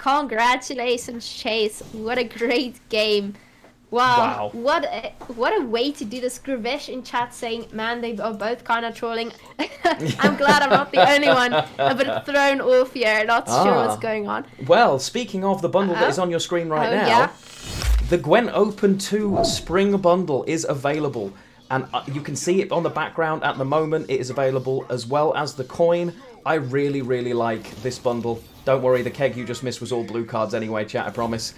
Congratulations, Chase. What a great game. Wow. What a way to do this. Gravesh in chat saying, man, they are both kind of trolling. I'm glad I'm not the only one a bit thrown off here, not sure what's going on. Well, speaking of the bundle that is on your screen right now, yeah. the Gwent Open 2 Spring Bundle is available. And you can see it on the background at the moment. It is available as well as the coin. I really, really like this bundle. Don't worry, the keg you just missed was all blue cards anyway, chat, I promise.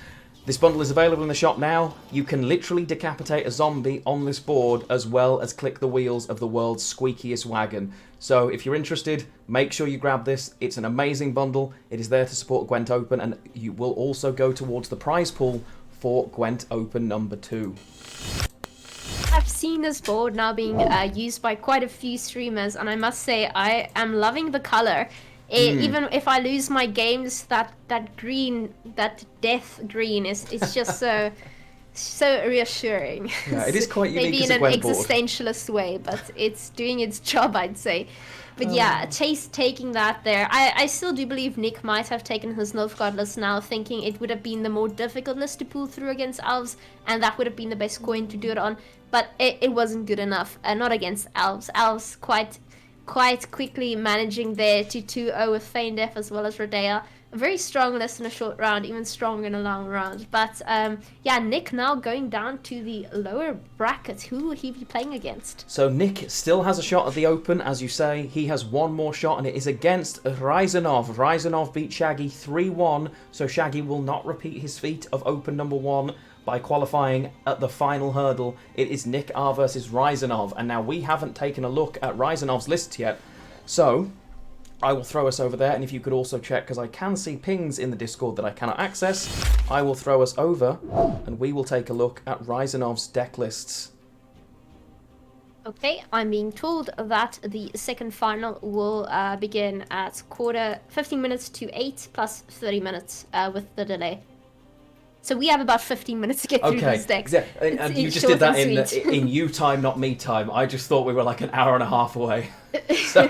This bundle is available in the shop now. You can literally decapitate a zombie on this board as well as click the wheels of the world's squeakiest wagon. So if you're interested, make sure you grab this. It's an amazing bundle. It is there to support Gwent Open, and you will also go towards the prize pool for Gwent Open number 2. I've seen this board now being used by quite a few streamers, and I must say I am loving the color. Even if I lose my games, that green, that death green it's just so reassuring. Yeah, it is quite unique. Maybe in an existentialist way, but it's doing its job, I'd say. But yeah, Chase taking that there. I still do believe Nick might have taken his Nilfgaard list now, thinking it would have been the more difficult list to pull through against Elves, and that would have been the best coin to do it on. But it wasn't good enough, not against Elves. Elves quite quickly managing there to 2-0 with Feindef as well as Rodea. A very strong list in a short round, even stronger in a long round. But yeah, Nick now going down to the lower bracket. Who will he be playing against? So Nick still has a shot at the Open, as you say. He has one more shot, and it is against Ryzanov. Ryzanov beat Shaggy 3-1, so Shaggy will not repeat his feat of Open number 1 by qualifying at the final hurdle. It is Nick R versus Ryzanov, and now we haven't taken a look at Ryzanov's list yet, so I will throw us over there, and if you could also check, because I can see pings in the Discord that I cannot access, I will throw us over, and we will take a look at Ryzanov's deck lists. Okay, I'm being told that the second final will begin at 15 minutes to 8 plus 30 minutes with the delay. So we have about 15 minutes to get through these decks. Yeah, and you just did that in you time, not me time. I just thought we were like an hour and a half away. So,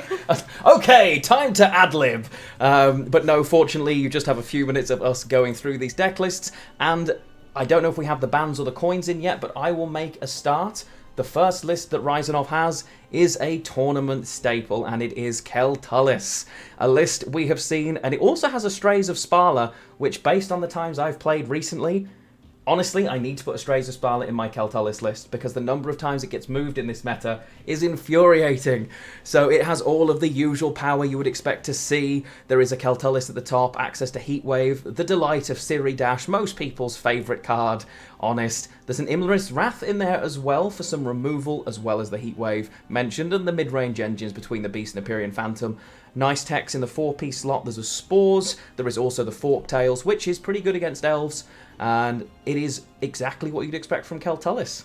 okay, time to ad-lib. But no, fortunately, you just have a few minutes of us going through these deck lists. And I don't know if we have the bans or the coins in yet, but I will make a start. The first list that Ryzanov has is a tournament staple, and it is Keltullis. A list we have seen, and it also has a Strays of Sparla, which, based on the times I've played recently, honestly, I need to put a Strays of Sparla in my Keltullis list, because the number of times it gets moved in this meta is infuriating. So it has all of the usual power you would expect to see. There is a Keltullis at the top, access to Heatwave, the delight of Ciri Dash, most people's favourite card, honest. There's an Imlerith's Wrath in there as well for some removal, as well as the Heatwave mentioned, and the mid-range engines between the Beast and Empyrean Phantom. Nice techs in the 4-piece slot. There's a Spores, there is also the Fork Tails, which is pretty good against Elves, and it is exactly what you'd expect from Keltullis.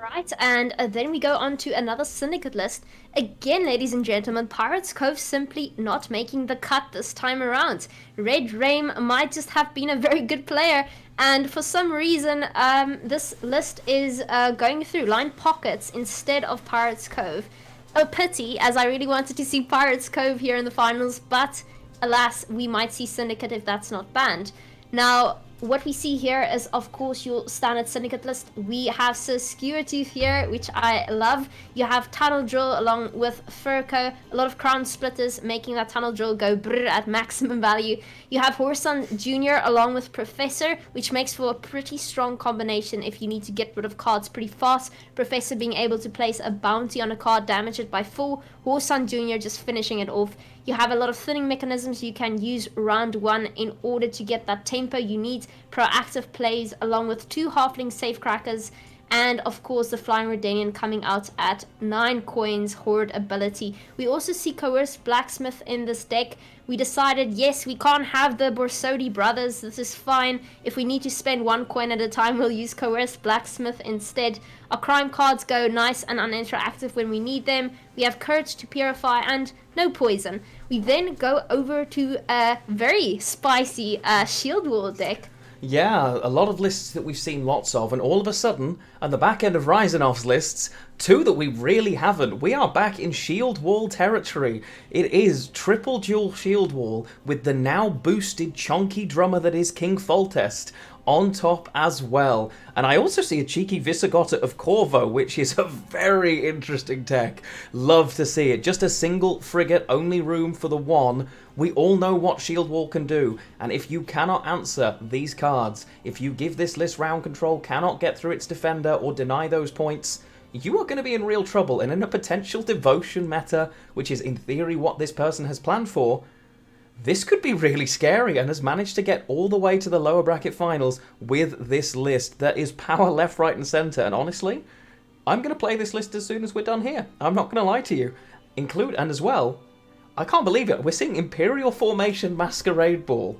Right, and then we go on to another Syndicate list. Again, ladies and gentlemen, Pirates Cove simply not making the cut this time around. Red Rame might just have been a very good player, and for some reason, this list is going through Line Pockets instead of Pirates Cove. A pity, as I really wanted to see Pirates Cove here in the finals, but alas, we might see Syndicate if that's not banned. Now, what we see here is, of course, your standard Syndicate list. We have Sir Skewertooth here, which I love. You have Tunnel Drill along with Furco, a lot of Crown Splitters, making that Tunnel Drill go brrr at maximum value. You have Horson Jr. along with Professor, which makes for a pretty strong combination if you need to get rid of cards pretty fast. Professor being able to place a bounty on a card, damage it by 4. Horson Jr. just finishing it off. You have a lot of thinning mechanisms you can use round 1 in order to get that tempo you need. Proactive plays along with 2 Halfling Safecrackers, and of course the Flying Redanian coming out at 9 coins, Horde ability. We also see Coerced Blacksmith in this deck. We decided, yes, we can't have the Borsodi brothers, this is fine. If we need to spend 1 coin at a time, we'll use Coerced Blacksmith instead. Our crime cards go nice and uninteractive when we need them. We have Courage to Purify and no poison. We then go over to a very spicy Shield Wall deck. Yeah, a lot of lists that we've seen lots of, and all of a sudden, on the back end of Ryzanov's lists, two that we really haven't. We are back in Shield Wall territory. It is triple dual Shield Wall with the now boosted chonky drummer that is King Foltest on top as well. And I also see a cheeky Visigotta of Corvo, which is a very interesting tech. Love to see it. Just a single frigate, only room for the one. We all know what Shield Wall can do, and if you cannot answer these cards, if you give this list round control, cannot get through its defender or deny those points, you are going to be in real trouble. And in a potential devotion meta, which is in theory what this person has planned for, this could be really scary, and has managed to get all the way to the lower bracket finals with this list that is power left, right and centre. And honestly, I'm going to play this list as soon as we're done here. I'm not going to lie to you. And as well, I can't believe it, we're seeing Imperial Formation Masquerade Ball.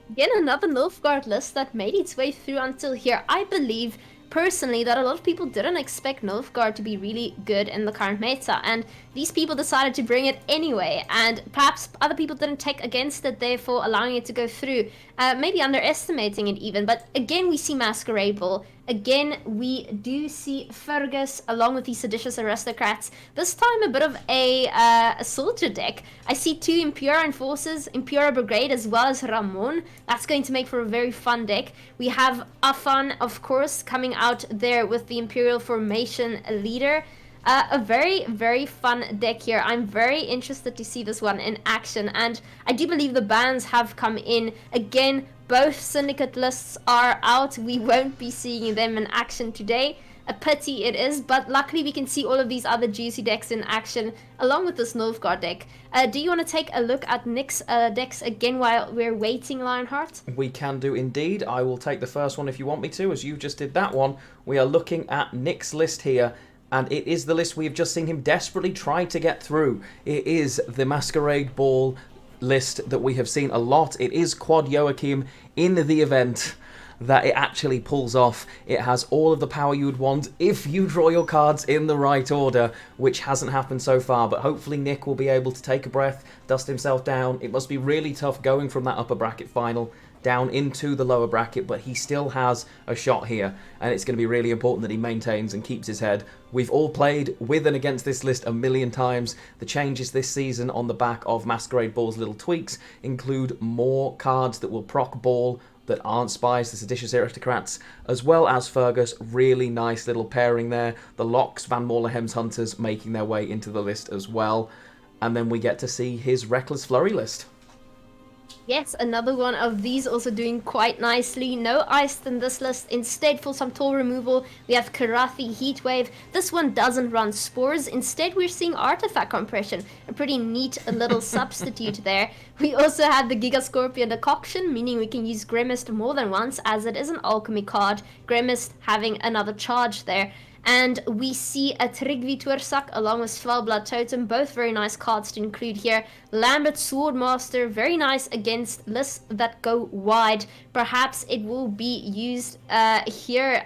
Again, another Nilfgaard list that made its way through until here. I believe personally that a lot of people didn't expect Nilfgaard to be really good in the current meta, and these people decided to bring it anyway, and perhaps other people didn't take against it, therefore allowing it to go through, maybe underestimating it even. But again, we see Masquerade Ball. Again, we do see Fergus along with these seditious aristocrats. This time a bit of a soldier deck. I see two Impura Enforcers, Impura Brigade, as well as Ramon. That's going to make for a very fun deck. We have Afan, of course, coming out there with the Imperial Formation leader. A very, very fun deck here. I'm very interested to see this one in action, and I do believe the bans have come in. Again, both Syndicate lists are out. We won't be seeing them in action today. A pity it is, but luckily we can see all of these other juicy decks in action, along with this Nilfgaard deck. Do you want to take a look at Nick's decks again while we're waiting, Lionheart? We can do indeed. I will take the first one if you want me to, as you just did that one. We are looking at Nick's list here, and it is the list we've just seen him desperately try to get through. It is the Masquerade Ball list that we have seen a lot. It is Quad Joachim in the event that it actually pulls off. It has all of the power you would want if you draw your cards in the right order, which hasn't happened so far, but hopefully Nick will be able to take a breath, dust himself down. It must be really tough going from that upper bracket final down into the lower bracket, but he still has a shot here, and it's going to be really important that he maintains and keeps his head. We've all played with and against this list a million times. The changes this season on the back of Masquerade Ball's little tweaks include more cards that will proc Ball that aren't spies, the seditious aristocrats, as well as Fergus. Really nice little pairing there. The Locks, Van Morlehem's Hunters making their way into the list as well. And then we get to see his Reckless Flurry list. Yes, another one of these also doing quite nicely. No ice in this list. Instead, for some toll removal, we have Karathi Heatwave. This one doesn't run Spores. Instead, we're seeing Artifact Compression. A pretty neat little substitute there. We also have the Giga Scorpion Decoction, meaning we can use Grimmist more than once, as it is an alchemy card. Grimmist having another charge there. And we see a Trigvi Tuersak along with Svalbard Totem, both very nice cards to include here. Lambert Swordmaster, very nice against lists that go wide. Perhaps it will be used here.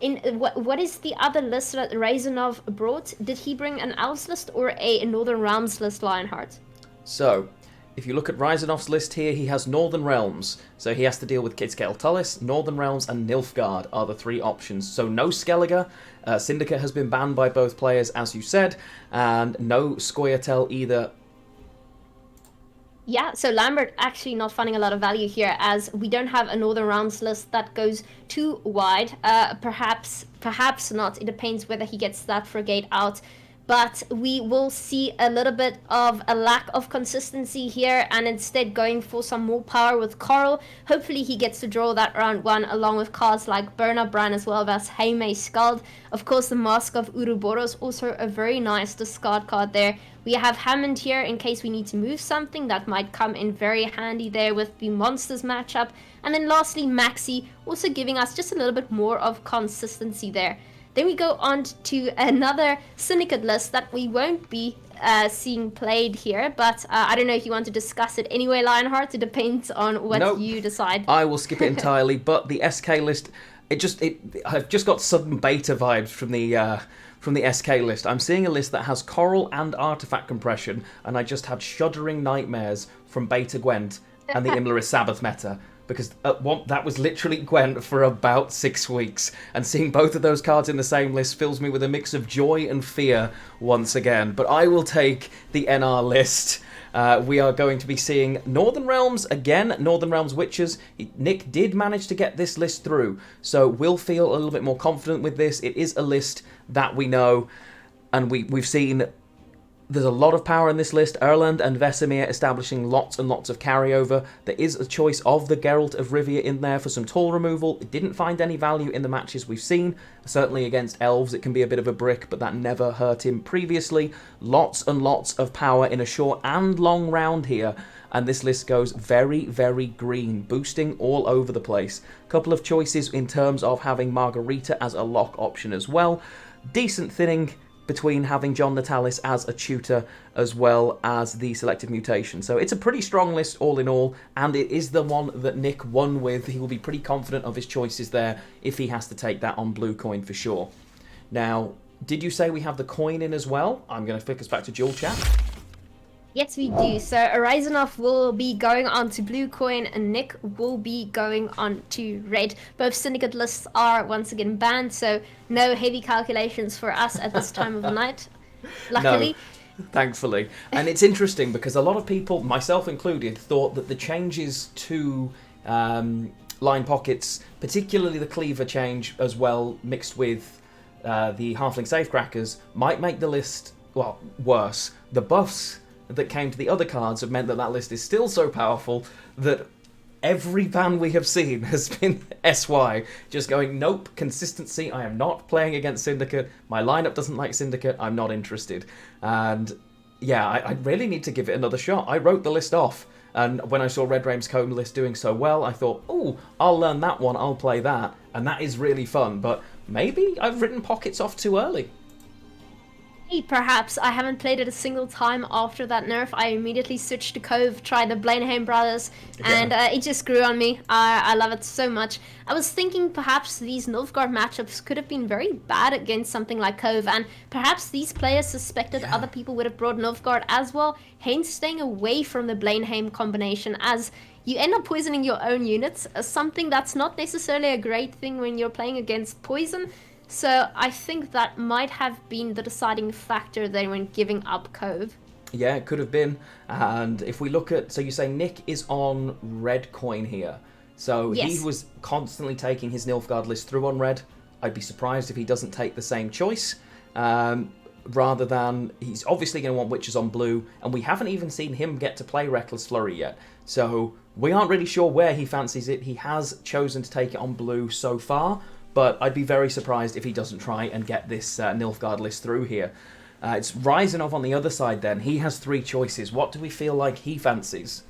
In what is the other list that Ryzanov brought? Did he bring an Elves list or a Northern Realms list, Lionheart? So, if you look at Ryzanov's list here, he has Northern Realms. So he has to deal with Kidscale Tullis, Northern Realms, and Nilfgaard are the three options. So no Skellige. Syndicate has been banned by both players, as you said, and no Scoia'tael either. Yeah, so Lambert actually not finding a lot of value here, as we don't have a Northern Realms list that goes too wide. Perhaps not. It depends whether he gets that frigate out. But we will see a little bit of a lack of consistency here, and instead going for some more power with Coral. Hopefully he gets to draw that round one along with cards like Burner Brand as well as Heime Skald. Of course, the Mask of Uroboros, also a very nice discard card there. We have Hammond here in case we need to move something. That might come in very handy there with the Monsters matchup. And then lastly, Maxi, also giving us just a little bit more of consistency there. Then we go on to another Syndicate list that we won't be seeing played here, but I don't know if you want to discuss it anyway, Lionheart. It depends on what you decide. I will skip it entirely, but the SK list, I've just got sudden beta vibes from the SK list. I'm seeing a list that has Coral and Artifact Compression, and I just had shuddering nightmares from Beta Gwent and the Imlerith Sabbath meta. because that was literally Gwent for about 6 weeks, and seeing both of those cards in the same list fills me with a mix of joy and fear once again. But I will take the NR list. We are going to be seeing Northern Realms again, Northern Realms Witches. Nick did manage to get this list through, so we'll feel a little bit more confident with this. It is a list that we know, and we've seen there's a lot of power in this list. Erland and Vesemir establishing lots and lots of carryover. There is a choice of the Geralt of Rivia in there for some toll removal. It didn't find any value in the matches we've seen. Certainly against elves it can be a bit of a brick, but that never hurt him previously. Lots and lots of power in a short and long round here. And this list goes very, very green, boosting all over the place. Couple of choices in terms of having Margarita as a lock option as well. Decent thinning between having John Natalis as a tutor as well as the selective mutation. So it's a pretty strong list all in all, and it is the one that Nick won with. He will be pretty confident of his choices there if he has to take that on blue coin for sure. Now, did you say we have the coin in as well? I'm going to flick us back to dual chat. Yes, we do. So Ryzanov will be going on to blue coin and Nick will be going on to red. Both syndicate lists are once again banned, so no heavy calculations for us at this time of the night, luckily. No, thankfully. And it's interesting because a lot of people, myself included, thought that the changes to line pockets, particularly the cleaver change as well, mixed with the halfling safecrackers, might make the list, well, worse. The buffs that came to the other cards have meant that that list is still so powerful that every ban we have seen has been SY, just going, nope, consistency, I am not playing against Syndicate, my lineup doesn't like Syndicate, I'm not interested. And yeah, I really need to give it another shot. I wrote the list off, and when I saw Red Raim's Comb list doing so well, I thought, oh, I'll learn that one, I'll play that, and that is really fun, but maybe I've written pockets off too early. Perhaps. I haven't played it a single time after that nerf. I immediately switched to Cove, tried the Blaneham brothers, and it just grew on me. I love it so much. I was thinking perhaps these Nilfgaard matchups could have been very bad against something like Cove, and perhaps these players suspected other people would have brought Nilfgaard as well, hence staying away from the Blaneham combination, as you end up poisoning your own units, something that's not necessarily a great thing when you're playing against poison. So I think that might have been the deciding factor there when giving up Cove. Yeah, it could have been. And if we look at, so you say Nick is on red coin here. So he was constantly taking his Nilfgaard list through on red. I'd be surprised if he doesn't take the same choice. Rather than, he's obviously going to want Witches on blue. And we haven't even seen him get to play Reckless Flurry yet. So we aren't really sure where he fancies it. He has chosen to take it on blue so far. But I'd be very surprised if he doesn't try and get this Nilfgaard list through here. It's Ryzanov on the other side then. He has 3 choices. What do we feel like he fancies?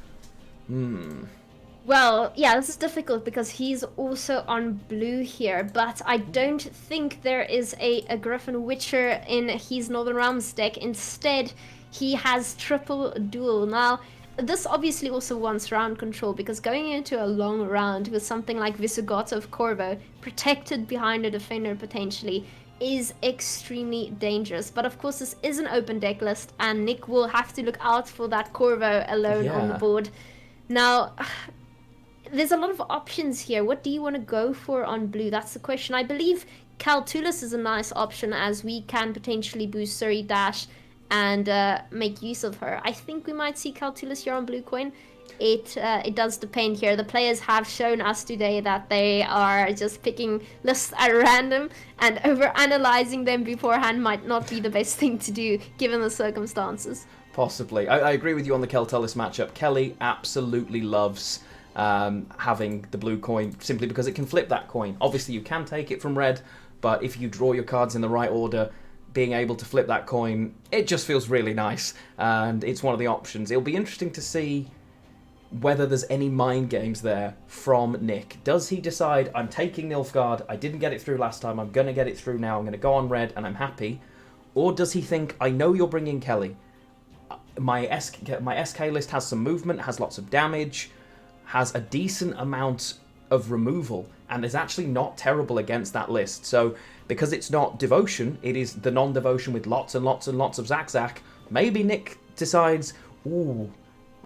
Well, yeah, this is difficult because he's also on blue here. But I don't think there is a Griffin Witcher in his Northern Realms deck. Instead, he has triple duel. Now, this obviously also wants round control, because going into a long round with something like Visigoth of Corvo, protected behind a defender potentially, is extremely dangerous. But of course this is an open deck list, and Nick will have to look out for that Corvo alone on the board. Now, there's a lot of options here. What do you want to go for on blue? That's the question. I believe Kaltulis is a nice option, as we can potentially boost Surrey Dash and make use of her. I think we might see Kaltulis here on blue coin. It does depend here. The players have shown us today that they are just picking lists at random, and over-analyzing them beforehand might not be the best thing to do given the circumstances. Possibly. I agree with you on the Kaltulis matchup. Kelly absolutely loves having the blue coin simply because it can flip that coin. Obviously you can take it from red, but if you draw your cards in the right order, being able to flip that coin, it just feels really nice, and it's one of the options. It'll be interesting to see whether there's any mind games there from Nick. Does he decide, I'm taking Nilfgaard, I didn't get it through last time, I'm going to get it through now, I'm going to go on red and I'm happy? Or does he think, I know you're bringing Kelly, my SK list has some movement, has lots of damage, has a decent amount of removal, and is actually not terrible against that list. So because it's not devotion, it is the non-devotion with lots and lots and lots of Zack. Maybe Nick decides, ooh,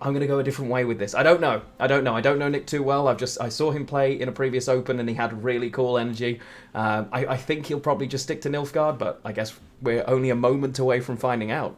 I'm going to go a different way with this. I don't know. I don't know Nick too well. I saw him play in a previous Open and he had really cool energy. I think he'll probably just stick to Nilfgaard, but I guess we're only a moment away from finding out.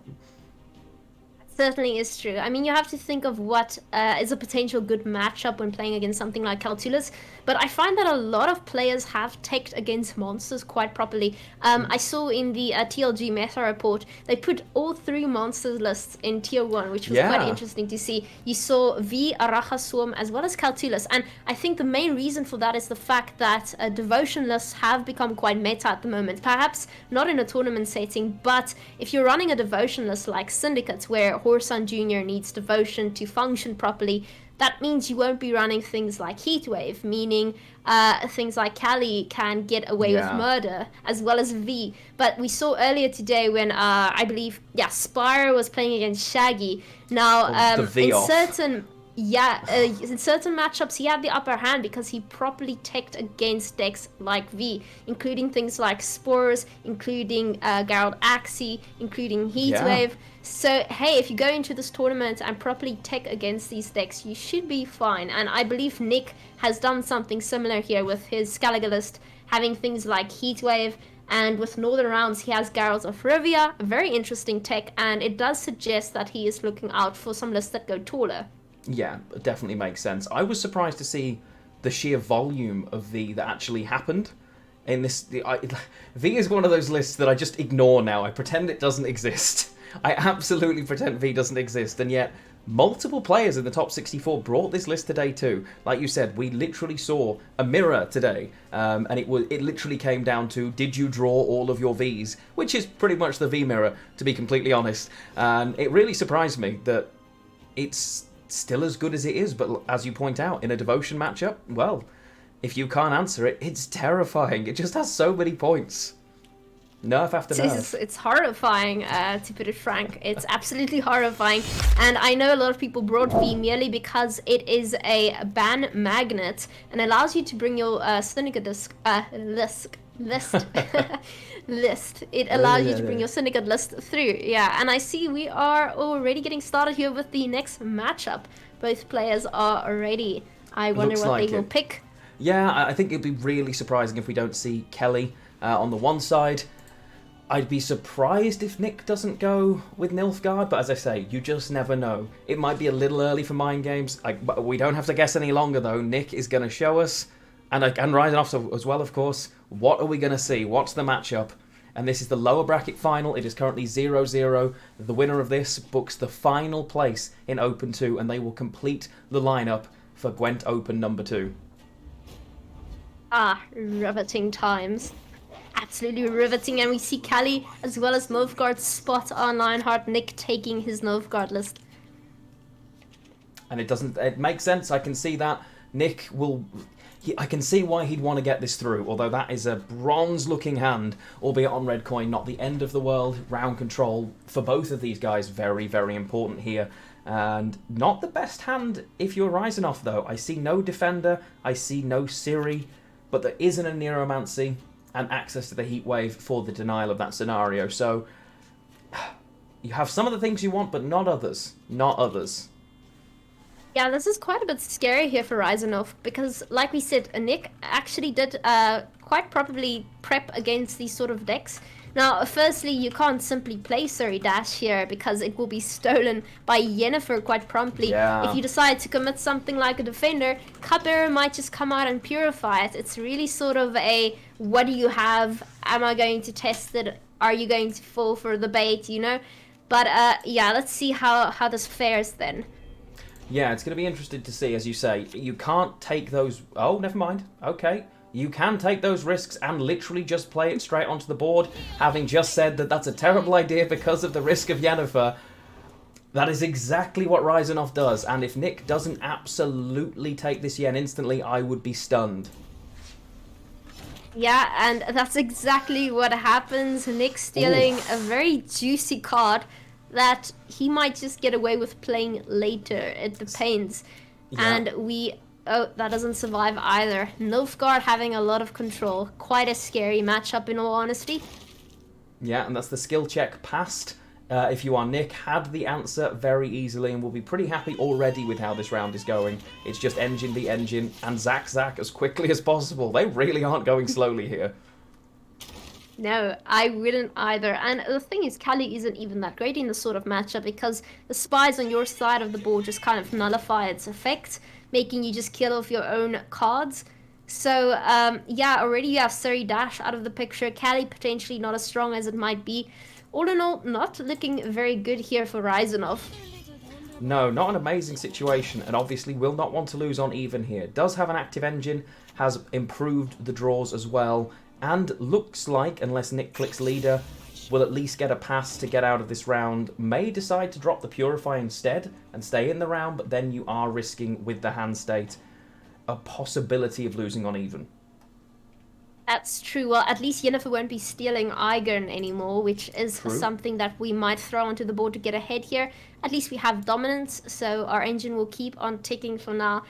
Certainly is true. I mean, you have to think of what is a potential good matchup when playing against something like Caltulas, but I find that a lot of players have teched against monsters quite properly. I saw in the TLG meta report, they put all 3 monsters lists in tier 1, which was quite interesting to see. You saw V, Arachaswarm, as well as Caltulas, and I think the main reason for that is the fact that devotion lists have become quite meta at the moment. Perhaps not in a tournament setting, but if you're running a devotion list like Syndicates, where Horsan Jr. needs devotion to function properly, that means you won't be running things like Heatwave, meaning things like Kali can get away with murder, as well as V. But we saw earlier today when, I believe, Spire was playing against Shaggy. Now, in certain matchups, he had the upper hand because he properly teched against decks like V, including things like Spores, including Geralt Axie, including Heatwave. So, hey, if you go into this tournament and properly tech against these decks, you should be fine. And I believe Nick has done something similar here with his Skellige list, having things like Heatwave, and with Northern Rounds, he has Geralt of Rivia, a very interesting tech, and it does suggest that he is looking out for some lists that go taller. Yeah, it definitely makes sense. I was surprised to see the sheer volume of V that actually happened. In this, V is one of those lists that I just ignore now. I pretend it doesn't exist. I absolutely pretend V doesn't exist, and yet multiple players in the top 64 brought this list today too. Like you said, we literally saw a mirror today, and it literally came down to, did you draw all of your Vs? Which is pretty much the V mirror, to be completely honest. And it really surprised me that it's still as good as it is, but as you point out, in a devotion matchup, well, if you can't answer it, it's terrifying. It just has so many points. Nerf after nerf. It's horrifying, to put it frank. It's absolutely horrifying. And I know a lot of people brought V merely because it is a ban magnet and allows you to bring your Syndicate list. It allows you to bring your Syndicate list through. Yeah, and I see we are already getting started here with the next matchup. Both players are ready. I wonder what they will pick. Yeah, I think it'd be really surprising if we don't see Kelly on the one side. I'd be surprised if Nick doesn't go with Nilfgaard, but as I say, you just never know. It might be a little early for mind games. But we don't have to guess any longer, though. Nick is going to show us, and Ryzanov as well, of course. What are we going to see? What's the matchup? And this is the lower bracket final. It is currently 0-0. The winner of this books the final place in Open 2, and they will complete the lineup for Gwent Open number 2. Riveting times. Absolutely riveting, and we see Kali as well as Nilfgaard spot on Lionheart, Nick taking his Nilfgaard list. And it makes sense. I can see that. Nick will... I can see why he'd want to get this through, although that is a bronze-looking hand, albeit on red coin, not the end of the world. Round control for both of these guys, very, very important here. And not the best hand if you're Ryzanov, though. I see no Defender, I see no Ciri, but there isn't a Neuromancy and access to the Heat Wave for the denial of that scenario. So you have some of the things you want, but not others. Not others. Yeah, this is quite a bit scary here for Ryzanov, because like we said, Nick actually did quite probably prep against these sort of decks. Now, firstly, you can't simply play Surrey Dash here because it will be stolen by Yennefer quite promptly. Yeah. If you decide to commit something like a Defender, Cupbearer might just come out and purify it. It's really sort of a, what do you have? Am I going to test it? Are you going to fall for the bait, you know? But yeah, let's see how this fares then. Yeah, it's going to be interesting to see, as you say. You can't take those... Oh, never mind. Okay. You can take those risks and literally just play it straight onto the board, having just said that that's a terrible idea because of the risk of Yennefer. That is exactly what Ryzanov does, and if Nick doesn't absolutely take this Yen instantly, I would be stunned. Yeah, and that's exactly what happens. Nick stealing a very juicy card that he might just get away with playing later. It depends. Yeah. And we... Oh, that doesn't survive either. Nilfgaard having a lot of control. Quite a scary matchup in all honesty. Yeah, and that's the skill check passed. if you are Nick, had the answer very easily and will be pretty happy already with how this round is going. It's just engine v engine and Zach as quickly as possible. They really aren't going slowly here. No, I wouldn't either. And the thing is, Callie isn't even that great in this sort of matchup because the spies on your side of the board just kind of nullify its effect, making you just kill off your own cards. So, yeah, already you have Surrey Dash out of the picture. Callie potentially not as strong as it might be. All in all, not looking very good here for Ryzanov. No, not an amazing situation, and obviously will not want to lose on even here. Does have an active engine, has improved the draws as well, and looks like, unless Nick clicks leader, will at least get a pass to get out of this round. May decide to drop the Purify instead and stay in the round, but then you are risking, with the hand state, a possibility of losing on even. That's true. Well, at least Yennefer won't be stealing Iron anymore, which is True. something that we might throw onto the board to get ahead here. At least we have dominance, so our engine will keep on ticking for now.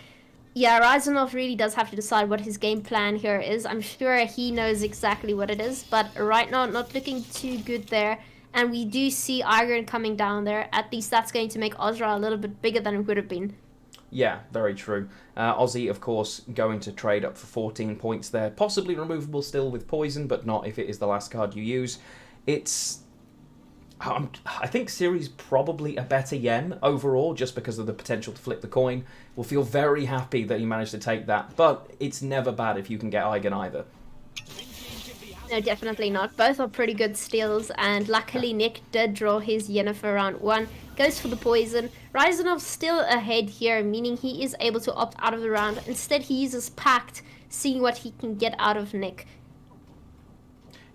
Yeah, Ryzanov really does have to decide what his game plan here is. I'm sure he knows exactly what it is, but right now not looking too good there. And we do see Iron coming down there. At least that's going to make Ozra a little bit bigger than it would have been. Yeah, very true. Aussie, of course, going to trade up for 14 points there. Possibly removable still with poison, but not if it is the last card you use. It's... I think Ciri's probably a better Yen overall, just because of the potential to flip the coin. We'll feel very happy that he managed to take that, but it's never bad if you can get Eigen either. No, definitely not. Both are pretty good steals, and luckily Nick did draw his Yennefer round 1. Goes for the poison. Ryzanov's still ahead here, meaning he is able to opt out of the round. Instead, he uses Pact, seeing what he can get out of Nick.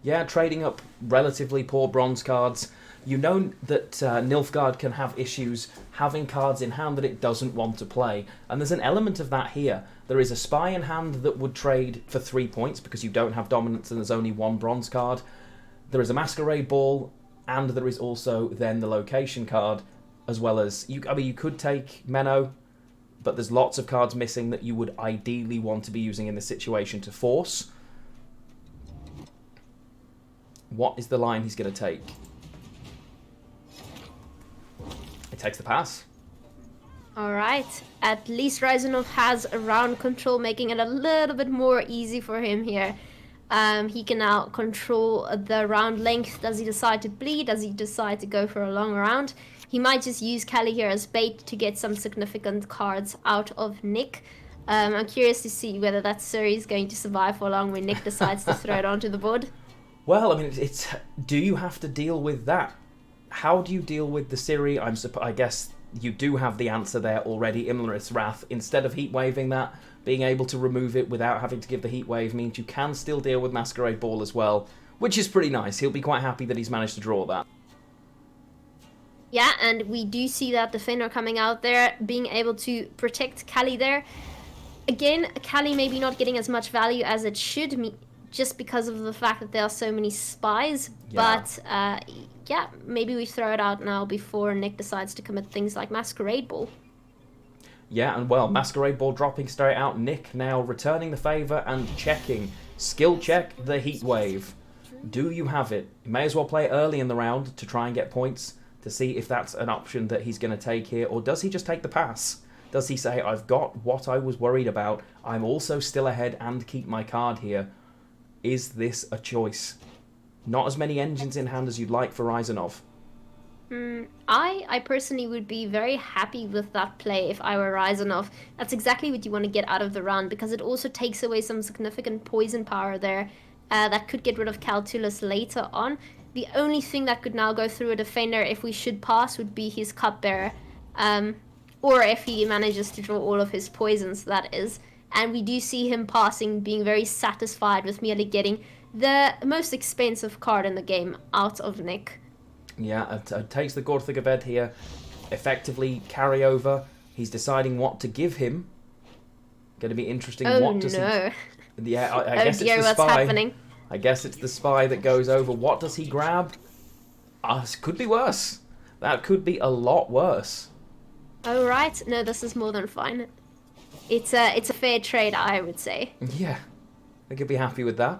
Yeah, trading up relatively poor bronze cards. You know that Nilfgaard can have issues having cards in hand that it doesn't want to play. And there's an element of that here. There is a spy in hand that would trade for 3 points because you don't have dominance and there's only one bronze card. There is a Masquerade Ball, and there is also then the location card, as well as... you could take Menno, but there's lots of cards missing that you would ideally want to be using in this situation to force. What is the line he's going to take? It takes the pass. Alright, at least Ryzanov has round control, making it a little bit more easy for him here. He can now control the round length. Does he decide to bleed? Does he decide to go for a long round? He might just use Callie here as bait to get some significant cards out of Nick. I'm curious to see whether that Surrey is going to survive for long when Nick decides to throw it onto the board. Well, I mean, it's do you have to deal with that? How do you deal with the Ciri? I guess you do have the answer there already. Imlerith's Wrath. Instead of heat waving that, being able to remove it without having to give the heat wave means you can still deal with Masquerade Ball as well, which is pretty nice. He'll be quite happy that he's managed to draw that. Yeah, and we do see that Defender coming out there, being able to protect Callie there. Again, Callie maybe not getting as much value as it should, just because of the fact that there are so many spies. Yeah. But, yeah, maybe we throw it out now before Nick decides to commit things like Masquerade Ball. Yeah, and well, Masquerade Ball dropping straight out. Nick now returning the favour and checking. Skill check the heat wave. Do you have it? You may as well play it early in the round to try and get points to see if that's an option that he's going to take here. Or does he just take the pass? Does he say, I've got what I was worried about. I'm also still ahead and keep my card here. Is this a choice? Not as many engines in hand as you'd like for Ryzanov. I personally would be very happy with that play if I were Ryzanov. That's exactly what you want to get out of the round, because it also takes away some significant poison power there that could get rid of Caltullus later on. The only thing that could now go through a Defender if we should pass would be his Cupbearer. Or if he manages to draw all of his poisons, that is. And we do see him passing, being very satisfied with merely getting the most expensive card in the game out of Nick. Yeah, it takes the Gorthugabed here. Effectively carry over. He's deciding what to give him. Going to be interesting. Oh, what does no. he... Yeah, I guess dear, it's the what's spy. happening? I guess it's the spy that goes over. What does he grab? This could be worse. That could be a lot worse. Oh, right. No, this is more than fine. It's a fair trade, I would say. Yeah, I could be happy with that.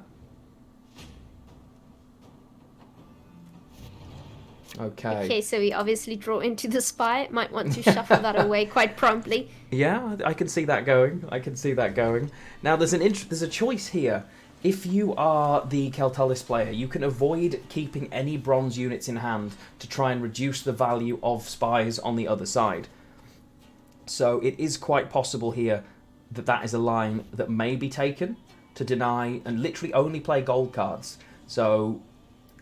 Okay. So we obviously draw into the spy. Might want to shuffle that away quite promptly. Yeah, I can see that going. I can see that going. Now, there's a choice here. If you are the Keltalis player, you can avoid keeping any bronze units in hand to try and reduce the value of spies on the other side. So it is quite possible here that that is a line that may be taken to deny and literally only play gold cards. So,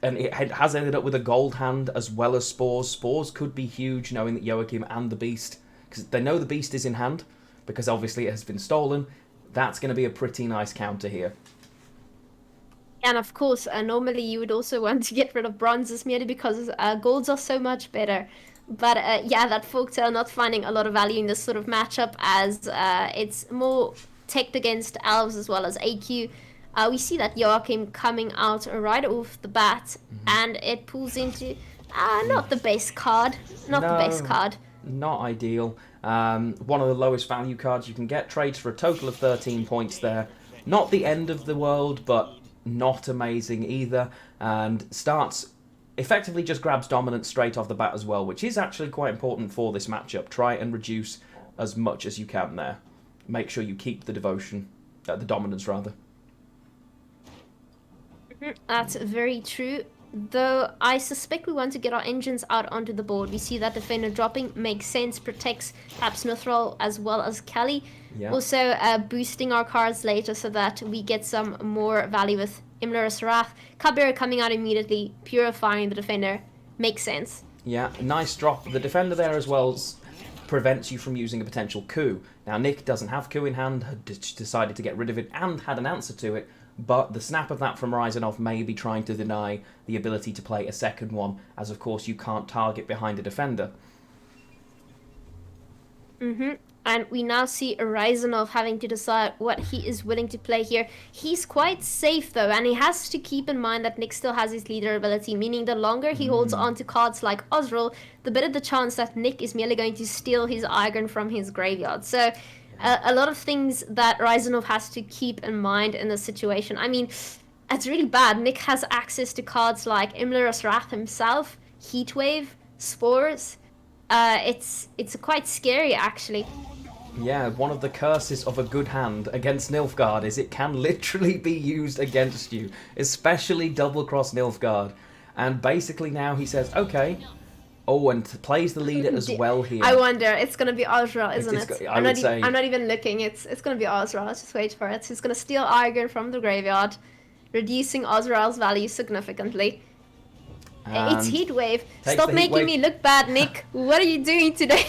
and it has ended up with a gold hand as well as Spores. Spores could be huge, knowing that Joachim and the Beast, because they know the Beast is in hand, because obviously it has been stolen. That's going to be a pretty nice counter here. And of course, normally you would also want to get rid of bronzes merely because golds are so much better. But yeah, that Folktail not finding a lot of value in this sort of matchup, as it's more teched against elves as well as AQ. We see that Joachim coming out right off the bat, and it pulls into not the best card. Not the best card. Not ideal. One of the lowest value cards you can get. Trades for a total of 13 points there. Not the end of the world, but not amazing either. And effectively just grabs dominance straight off the bat as well, which is actually quite important for this matchup. Try and reduce as much as you can there. Make sure you keep the the dominance rather. That's very true. Though I suspect we want to get our engines out onto the board. We see that defender dropping makes sense, protects perhaps Mithril as well as Kelly. Yeah. Also boosting our cards later so that we get some more value with Imler's Wrath. Cupbearer coming out immediately, purifying the defender. Makes sense. Yeah, nice drop. The defender there as well prevents you from using a potential coup. Now Nick doesn't have coup in hand, had decided to get rid of it and had an answer to it. But the snap of that from Ryzanov may be trying to deny the ability to play a second one, as of course you can't target behind a defender. And we now see Ryzanov having to decide what he is willing to play here. He's quite safe though, and he has to keep in mind that Nick still has his leader ability, meaning the longer he holds on to cards like Osril, the better the chance that Nick is merely going to steal his Eigen from his graveyard. So a lot of things that Ryzanov has to keep in mind in this situation. I mean, it's really bad. Nick has access to cards like Imler's Wrath himself, Heatwave, Spores. It's quite scary, actually. Yeah, one of the curses of a good hand against Nilfgaard is it can literally be used against you, especially double-cross Nilfgaard. And basically now he says, okay... Oh, and plays the leader as well here. I wonder. It's going to be Osral, isn't it? I'm not even looking. It's going to be Osral. Let's just wait for it. He's going to steal Eigen from the graveyard, reducing Osral's value significantly. It's Heatwave. Stop making me look bad, Nick. What are you doing today?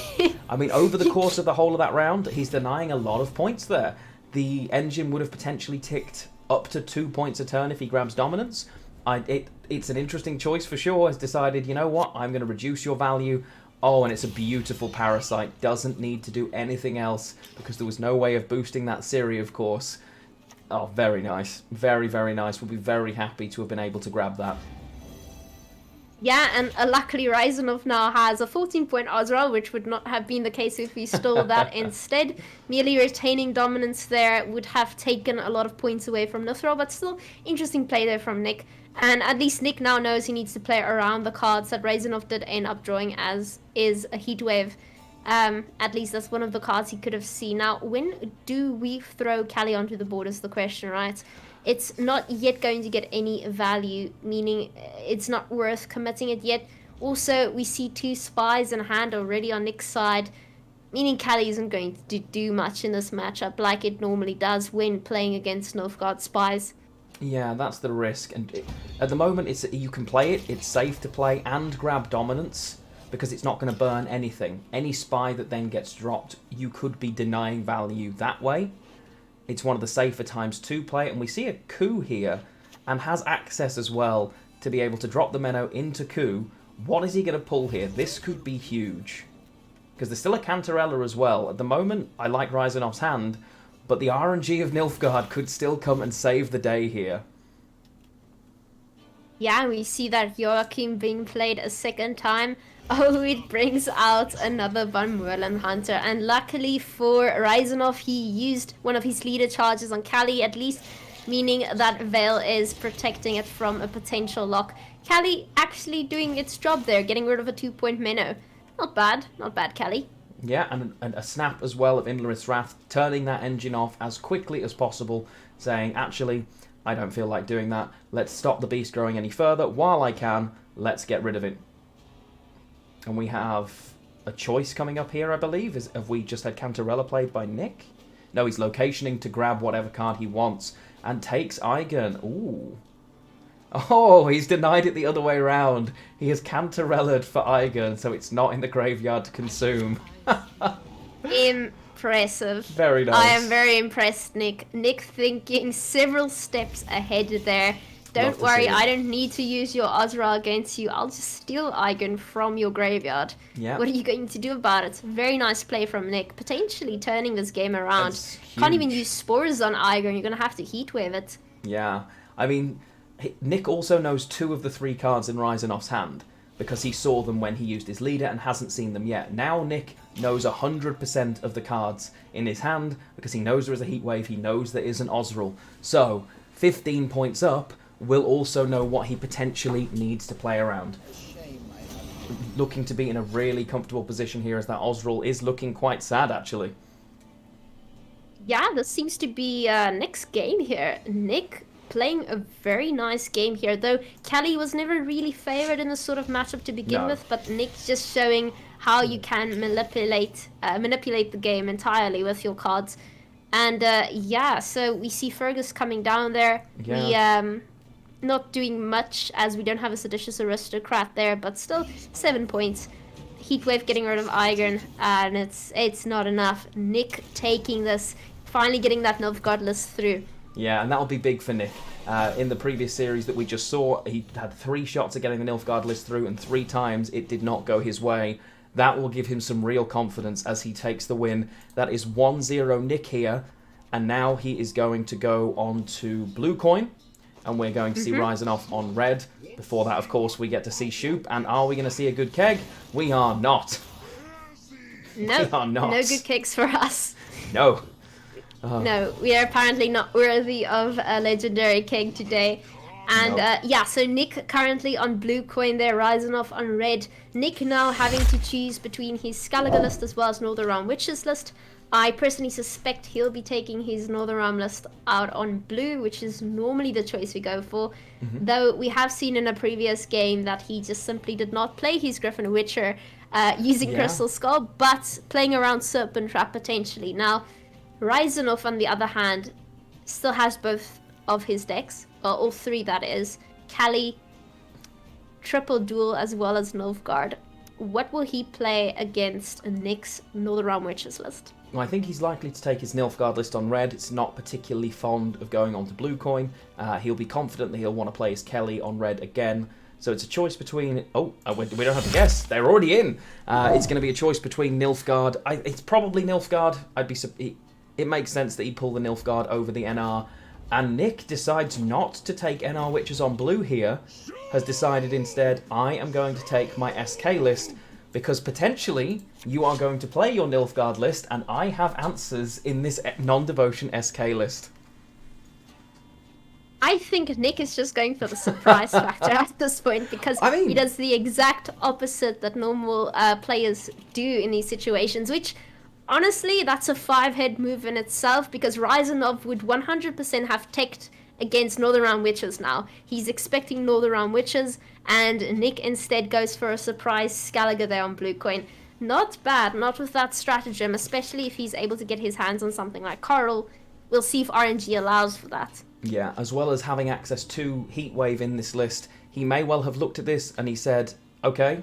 I mean, over the course of the whole of that round, he's denying a lot of points there. The engine would have potentially ticked up to 2 points a turn if he grabs dominance. It's an interesting choice for sure. Has decided, you know what, I'm going to reduce your value. Oh, and it's a beautiful Parasite. Doesn't need to do anything else because there was no way of boosting that Ciri, of course. Oh, very nice. Very, very nice. We'll be very happy to have been able to grab that. Yeah, and luckily Ryzanov now has a 14-point Osral, which would not have been the case if we stole that instead. Merely retaining dominance there would have taken a lot of points away from Nithro, but still interesting play there from Nick. And at least Nick now knows he needs to play around the cards that Ryzanov did end up drawing, as is a Heatwave. At least that's one of the cards he could have seen. Now, when do we throw Kali onto the board is the question, right? It's not yet going to get any value, meaning it's not worth committing it yet. Also, we see 2 spies in hand already on Nick's side, meaning Kali isn't going to do much in this matchup like it normally does when playing against Nilfgaard spies. Yeah, that's the risk. And at the moment, you can play it, it's safe to play and grab dominance because it's not going to burn anything. Any spy that then gets dropped, you could be denying value that way. It's one of the safer times to play it, and we see a coup here, and has access as well to be able to drop the Menno into coup. What is he going to pull here? This could be huge. Because there's still a Cantarella as well. At the moment, I like Ryzanov's hand, but the RNG of Nilfgaard could still come and save the day here. Yeah, we see that Joachim being played a second time. Oh, it brings out another Van Merlin Hunter. And luckily for Ryzanov, he used one of his leader charges on Kali. At least meaning that Veil is protecting it from a potential lock. Callie actually doing its job there, getting rid of a 2-point minnow. Not bad, Callie. Yeah, and a snap as well of Indlerith's Wrath, turning that engine off as quickly as possible, saying, actually, I don't feel like doing that. Let's stop the beast growing any further. While I can, let's get rid of it. And we have a choice coming up here, I believe. Have we just had Cantarella played by Nick? No, he's locationing to grab whatever card he wants and takes Eigen. Ooh. Oh, he's denied it the other way around. He has Cantarellaed for Eigen, so it's not in the graveyard to consume. Impressive. Very nice. I am very impressed, Nick. Nick thinking several steps ahead there. Don't worry, I don't need to use your Ozra against you. I'll just steal Eigen from your graveyard. Yeah. What are you going to do about it? Very nice play from Nick. Potentially turning this game around. Can't even use Spores on Eigen. You're going to have to Heatwave it. Yeah. I mean, Nick also knows 2 of the 3 cards in Ryzanov's hand because he saw them when he used his leader and hasn't seen them yet. Now Nick knows 100% of the cards in his hand because he knows there is a Heatwave. He knows there is an Ozreal. So, 15 points up, will also know what he potentially needs to play around. Looking to be in a really comfortable position here as that Ozreal is looking quite sad, actually. Yeah, this seems to be Nick's game here. Nick playing a very nice game here, though Callie was never really favored in this sort of matchup to begin with, but Nick's just showing how you can manipulate the game entirely with your cards. And yeah, so we see Fergus coming down there. Yeah. We not doing much as we don't have a seditious aristocrat there, but still 7 points. Heatwave getting rid of Eigen, and it's not enough. Nick taking this, finally getting that Nilfgaard list through. Yeah, and that'll be big for Nick. In the previous series that we just saw, he had 3 shots at getting the Nilfgaard list through, and 3 times it did not go his way. That will give him some real confidence as he takes the win. That is 1-0 Nick here, and now he is going to go on to blue coin. And we're going to see Ryzanov on red. Before that, of course, we get to see Shoop. And are we going to see a good keg? We are not. No, we are not. No good kegs for us. No. No, we are apparently not worthy of a legendary keg today. And yeah, so Nick currently on blue coin there, Ryzanov on red. Nick now having to choose between his Skellige list as well as Northern Realm Witches list. I personally suspect he'll be taking his Northern Realm list out on blue, which is normally the choice we go for. Though we have seen in a previous game that he just simply did not play his Griffin Witcher using Crystal Skull, but playing around Serpent Trap potentially. Now, Ryzanov, on the other hand, still has both of his decks, all 3 that is. Callie, Triple Duel, as well as Nilfgaard. What will he play against Nick's Northern Realm Witches list? Well, I think he's likely to take his Nilfgaard list on red. It's not particularly fond of going on to blue coin. He'll be confident that he'll want to play his Kelly on red again. So it's a choice between... Oh, we don't have to guess. They're already in. It's going to be a choice between Nilfgaard. It's probably Nilfgaard. It makes sense that he pull the Nilfgaard over the NR. And Nick decides not to take NR Witches on blue here. Has decided instead, I am going to take my SK list, because potentially you are going to play your Nilfgaard list, and I have answers in this non-devotion SK list. I think Nick is just going for the surprise factor at this point, because he does the exact opposite that normal players do in these situations, which, honestly, that's a 5-head move in itself, because Ryzanov would 100% have teched against Northern Realm Witches now. He's expecting Northern Realm Witches, and Nick instead goes for a surprise Skellige there on blue coin. Not bad, not with that stratagem, especially if he's able to get his hands on something like Coral. We'll see if RNG allows for that. Yeah, as well as having access to Heatwave in this list, he may well have looked at this and he said, okay,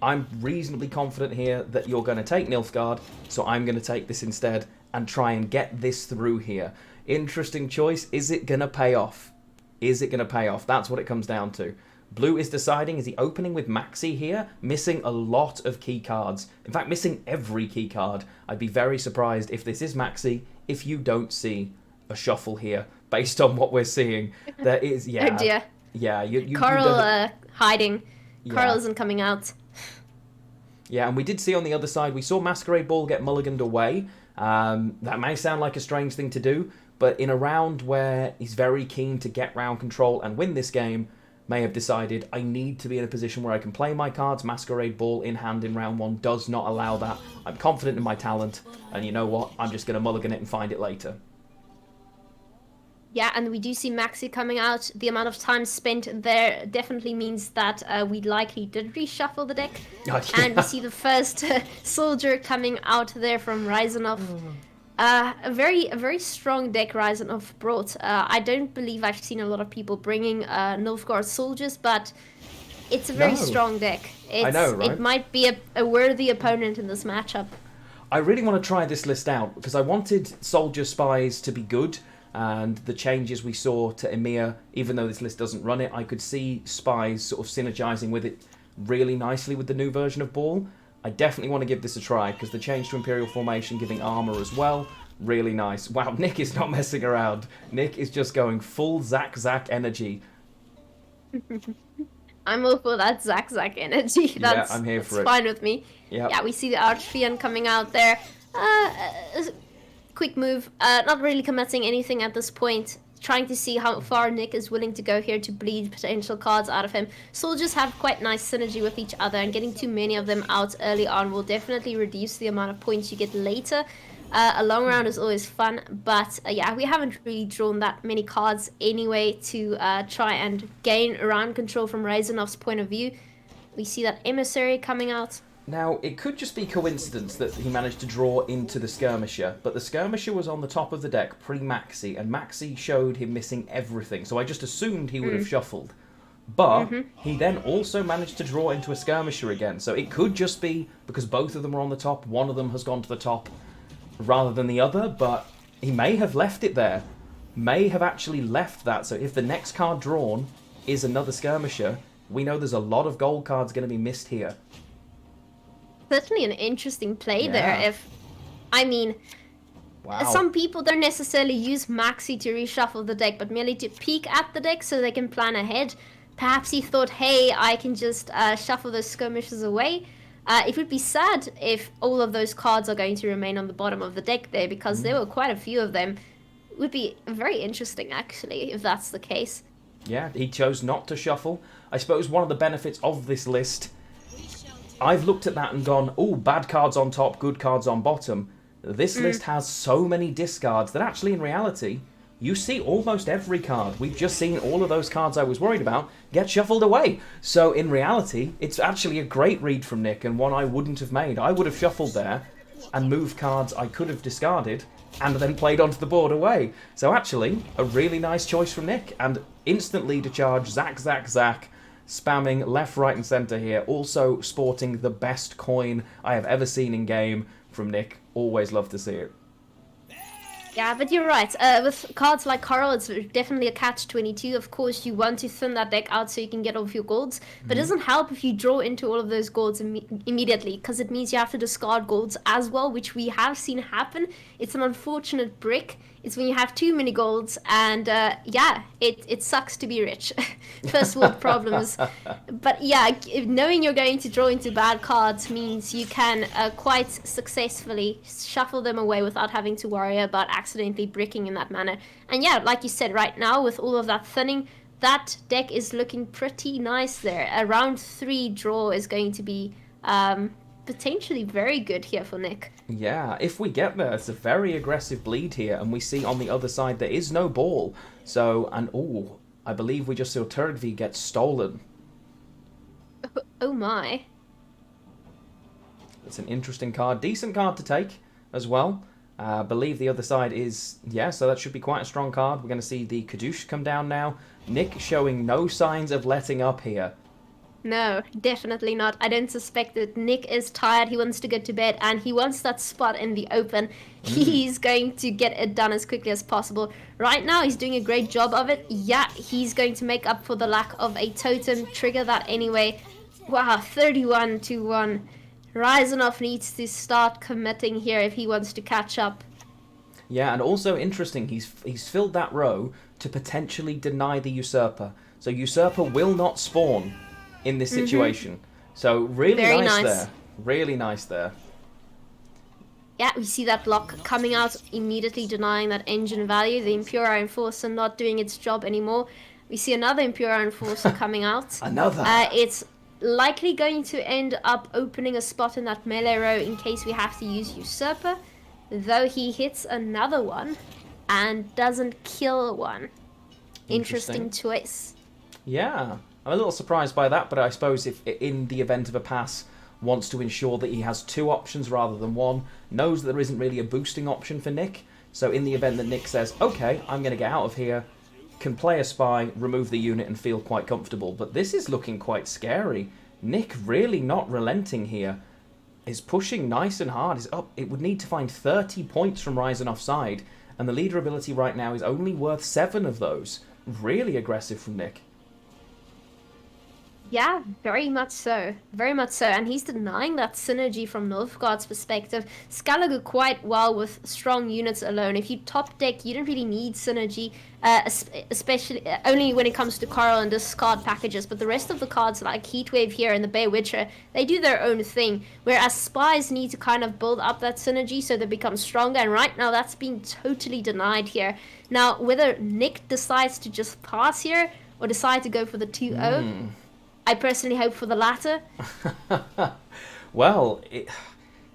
I'm reasonably confident here that you're going to take Nilfgaard, so I'm going to take this instead and try and get this through here. Interesting choice. Is it going to pay off? Is it going to pay off? That's what it comes down to. Blue is deciding, is he opening with Maxi here? Missing a lot of key cards. In fact, missing every key card. I'd be very surprised if this is Maxi, if you don't see a shuffle here, based on what we're seeing. There is, yeah. Oh dear. Yeah. Coral hiding. Yeah. Coral isn't coming out. Yeah, and we did see on the other side, we saw Masquerade Ball get mulliganed away. That may sound like a strange thing to do, but in a round where he's very keen to get round control and win this game, may have decided I need to be in a position where I can play my cards. Masquerade Ball in hand in round 1 does not allow that. I'm confident in my talent, and you know what? I'm just going to mulligan it and find it later. Yeah, and we do see Maxi coming out. The amount of time spent there definitely means that we likely did reshuffle the deck. Oh, yeah. And we see the first soldier coming out there from Ryzanov. A very strong deck Ryzanov brought. I don't believe I've seen a lot of people bringing Nilfgaard soldiers, but it's a very strong deck. I know, right? It might be a worthy opponent in this matchup. I really want to try this list out, because I wanted soldier spies to be good, and the changes we saw to Emir, even though this list doesn't run it, I could see spies sort of synergizing with it really nicely with the new version of Ball. I definitely want to give this a try, because the change to Imperial Formation, giving armor as well, really nice. Wow, Nick is not messing around. Nick is just going full Zach energy. I'm all for that Zach energy. That's, I'm here for it. That's fine with me. Yep. Yeah, we see the Archfiend coming out there. Quick move. Not really committing anything at this point. Trying to see how far Nick is willing to go here to bleed potential cards out of him. Soldiers have quite nice synergy with each other, and getting too many of them out early on will definitely reduce the amount of points you get later. A long round is always fun, but yeah, we haven't really drawn that many cards anyway to try and gain round control from Ryzanov's point of view. We see that Emissary coming out. Now, it could just be coincidence that he managed to draw into the Skirmisher, but the Skirmisher was on the top of the deck pre-Maxi, and Maxi showed him missing everything, so I just assumed he would have shuffled. But he then also managed to draw into a Skirmisher again, so it could just be because both of them are on the top, one of them has gone to the top rather than the other, but he may have left it there. May have actually left that, so if the next card drawn is another Skirmisher, we know there's a lot of gold cards going to be missed here. Certainly an interesting play there. Wow. Some people don't necessarily use Maxi to reshuffle the deck, but merely to peek at the deck so they can plan ahead. Perhaps he thought, hey, I can just shuffle those skirmishes away. It would be sad if all of those cards are going to remain on the bottom of the deck there, because there were quite a few of them. It would be very interesting, actually, if that's the case. Yeah, he chose not to shuffle. I suppose one of the benefits of this list, I've looked at that and gone, oh, bad cards on top, good cards on bottom. This list has so many discards that actually, in reality, you see almost every card. We've just seen all of those cards I was worried about get shuffled away. So, in reality, it's actually a great read from Nick, and one I wouldn't have made. I would have shuffled there and moved cards I could have discarded and then played onto the board away. So, actually, a really nice choice from Nick, and instantly to charge Zach, spamming left, right and centre here. Also sporting the best coin I have ever seen in game from Nick. Always love to see it. Yeah, but you're right. With cards like Coral, it's definitely a catch-22. Of course, you want to thin that deck out so you can get off your golds, but it doesn't help if you draw into all of those golds immediately, because it means you have to discard golds as well, which we have seen happen. It's an unfortunate brick. It's when you have too many golds, and yeah, it sucks to be rich. First world problems. But yeah, knowing you're going to draw into bad cards means you can quite successfully shuffle them away without having to worry about accidentally bricking in that manner. And yeah, like you said, right now with all of that thinning, that deck is looking pretty nice there. A round 3 draw is going to be potentially very good here for Nick. Yeah, if we get there, it's a very aggressive bleed here, and we see on the other side there is no ball. So, and oh, I believe we just saw Turret V get stolen. Oh my. It's an interesting card. Decent card to take as well. I believe the other side is, yeah, so that should be quite a strong card. We're going to see the Kadoosh come down now. Nick showing no signs of letting up here. No, definitely not. I don't suspect that. Nick is tired, he wants to go to bed, and he wants that spot in the open. He's going to get it done as quickly as possible. Right now, he's doing a great job of it. Yeah, he's going to make up for the lack of a totem, trigger that anyway. Wow, 31-1. Ryzanov needs to start committing here if he wants to catch up. Yeah, and also interesting, he's filled that row to potentially deny the Usurper. So Usurper will not spawn in this situation. So really nice there. Really nice there. Yeah, we see that block coming out, immediately denying that engine value. The Impura Enforcer not doing its job anymore. We see another Impura Enforcer coming out. Another. It's likely going to end up opening a spot in that melee row in case we have to use Usurper. Though he hits another one and doesn't kill one. Interesting choice. Yeah, I'm a little surprised by that, but I suppose if in the event of a pass wants to ensure that he has two options rather than one, knows that there isn't really a boosting option for Nick, so in the event that Nick says, okay, I'm going to get out of here, can play a spy, remove the unit and feel quite comfortable. But this is looking quite scary. Nick really not relenting here. Is pushing nice and hard. Is up. It would need to find 30 points from Ryzanov's side, and the leader ability right now is only worth 7 of those. Really aggressive from Nick. Yeah, very much so. Very much so. And he's denying that synergy from Nilfgaard's perspective. Skellige quite well with strong units alone. If you top deck, you don't really need synergy, especially only when it comes to Coral and discard packages. But the rest of the cards, like Heatwave here and the Bear Witcher, they do their own thing. Whereas spies need to kind of build up that synergy so they become stronger. And right now, that's being totally denied here. Now, whether Nick decides to just pass here or decide to go for the 2-0... I personally hope for the latter. Well,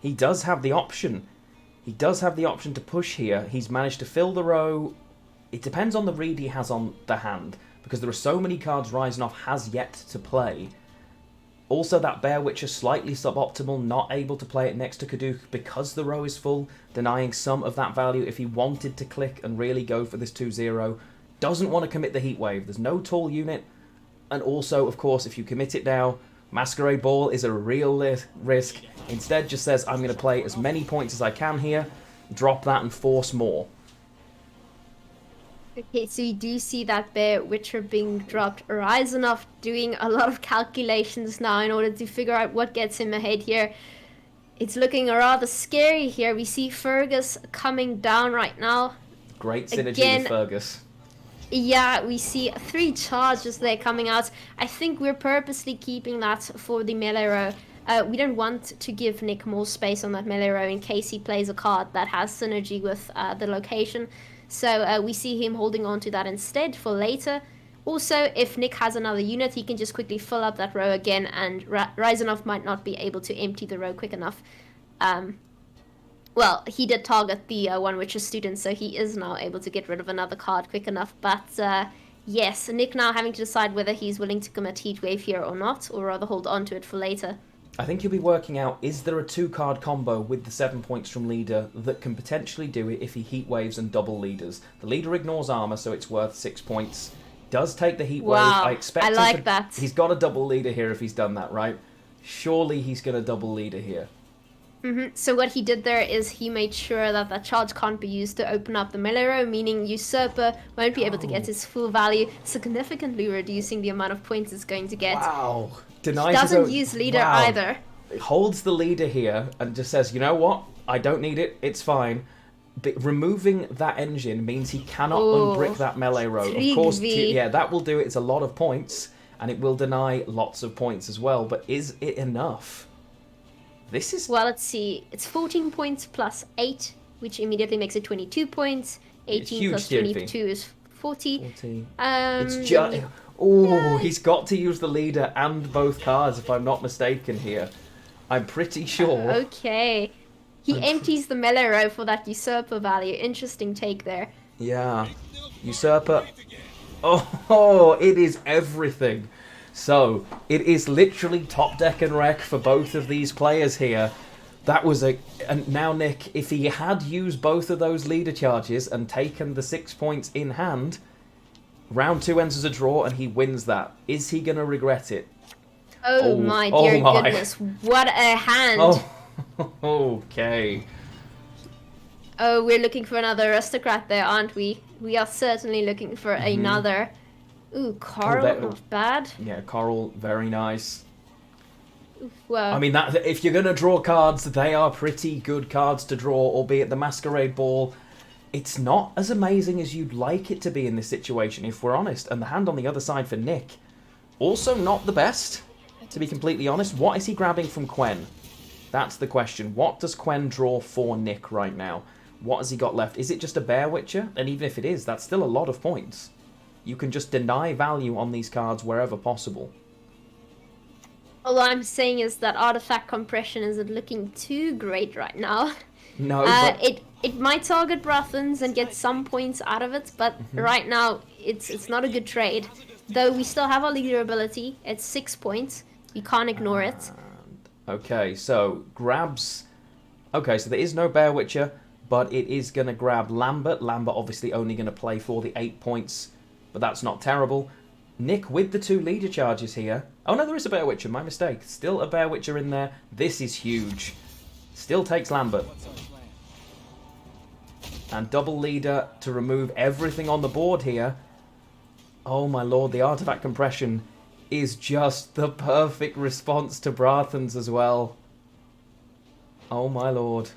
he does have the option. He does have the option to push here. He's managed to fill the row. It depends on the read he has on the hand, because there are so many cards Ryzanov has yet to play. Also, that Bear Witcher slightly suboptimal, not able to play it next to Kaduk because the row is full, denying some of that value if he wanted to click and really go for this 2-0. Doesn't want to commit the Heatwave. There's no tall unit. And also, of course, if you commit it now, Masquerade Ball is a real risk. Instead, just says, I'm going to play as many points as I can here, drop that and force more. Okay, so you do see that Bear Witcher being dropped. Ryzanov doing a lot of calculations now in order to figure out what gets him ahead here. It's looking rather scary here. We see Fergus coming down right now. Great synergy with Fergus. Yeah, we see 3 charges there coming out. I think we're purposely keeping that for the melee row. We don't want to give Nick more space on that melee row in case he plays a card that has synergy with the location. So we see him holding on to that instead for later. Also, if Nick has another unit, he can just quickly fill up that row again, and Ryzanov might not be able to empty the row quick enough. Well, he did target the One Witcher student, so he is now able to get rid of another card quick enough. But yes, Nick now having to decide whether he's willing to commit Heatwave here or not, or rather hold on to it for later. I think he'll be working out, is there a 2-card combo with the 7 points from leader that can potentially do it if he Heatwaves and double leaders? The leader ignores armor, so it's worth 6 points. Does take the Heatwave. Wow, I expect I like that. He's got a double leader here if he's done that, right? Surely he's going to double leader here. So what he did there is he made sure that that charge can't be used to open up the melee row, meaning Usurper won't be able to get his full value, significantly reducing the amount of points it's going to get. Wow. He doesn't use leader either. It holds the leader here and just says, you know what? I don't need it. It's fine. But removing that engine means he cannot unbrick that melee row. Of course, yeah, that will do it. It's a lot of points, and it will deny lots of points as well. But is it enough? This is... Well, let's see. It's 14 points plus 8, which immediately makes it 22 points. 18 plus 22 is 40. It's just... Oh, he's got to use the leader and both cards, if I'm not mistaken here. I'm pretty sure. Okay. He empties the melee row for that Usurper value. Interesting take there. Yeah. Usurper. Oh, it is everything. So, it is literally top deck and wreck for both of these players here. That was a... And now, Nick, if he had used both of those leader charges and taken the 6 points in hand, round 2 ends as a draw and he wins that. Is he going to regret it? Oh my dear goodness. What a hand. Oh, okay. Oh, we're looking for another aristocrat there, aren't we? We are certainly looking for another... Ooh, Coral, not bad. Yeah, Coral, very nice. Well, I mean, that if you're going to draw cards, they are pretty good cards to draw, albeit the Masquerade Ball, it's not as amazing as you'd like it to be in this situation, if we're honest. And the hand on the other side for Nick, also not the best, to be completely honest. What is he grabbing from Quen? That's the question. What does Quen draw for Nick right now? What has he got left? Is it just a Bear Witcher? And even if it is, that's still a lot of points. You can just deny value on these cards wherever possible. All I'm saying is that artifact compression isn't looking too great right now. No, but... It might target Brothans and get some points out of it, but right now it's not a good trade. Though we still have our leader ability. It's 6 points. We can't ignore it. Okay, so grabs... Okay, so there is no Bear Witcher, but it is going to grab Lambert. Lambert obviously only going to play for the 8 points, but that's not terrible. Nick with the 2 leader charges here. Oh no, there is a Bear Witcher, my mistake. Still a Bear Witcher in there. This is huge. Still takes Lambert. And double leader to remove everything on the board here. Oh my lord, the artifact compression is just the perfect response to Brathans as well. Oh my lord.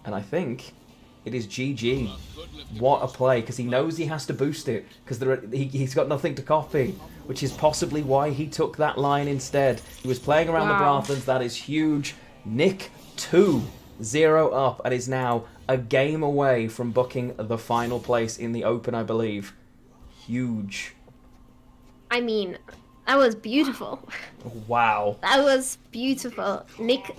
And I think it is GG. What a play, because he knows he has to boost it, because he's got nothing to copy, which is possibly why he took that line instead. He was playing around the Brathans. That is huge. Nick 2-0 up and is now a game away from booking the final place in the Open, I believe. Huge. I mean, that was beautiful. Wow. That was beautiful. Nick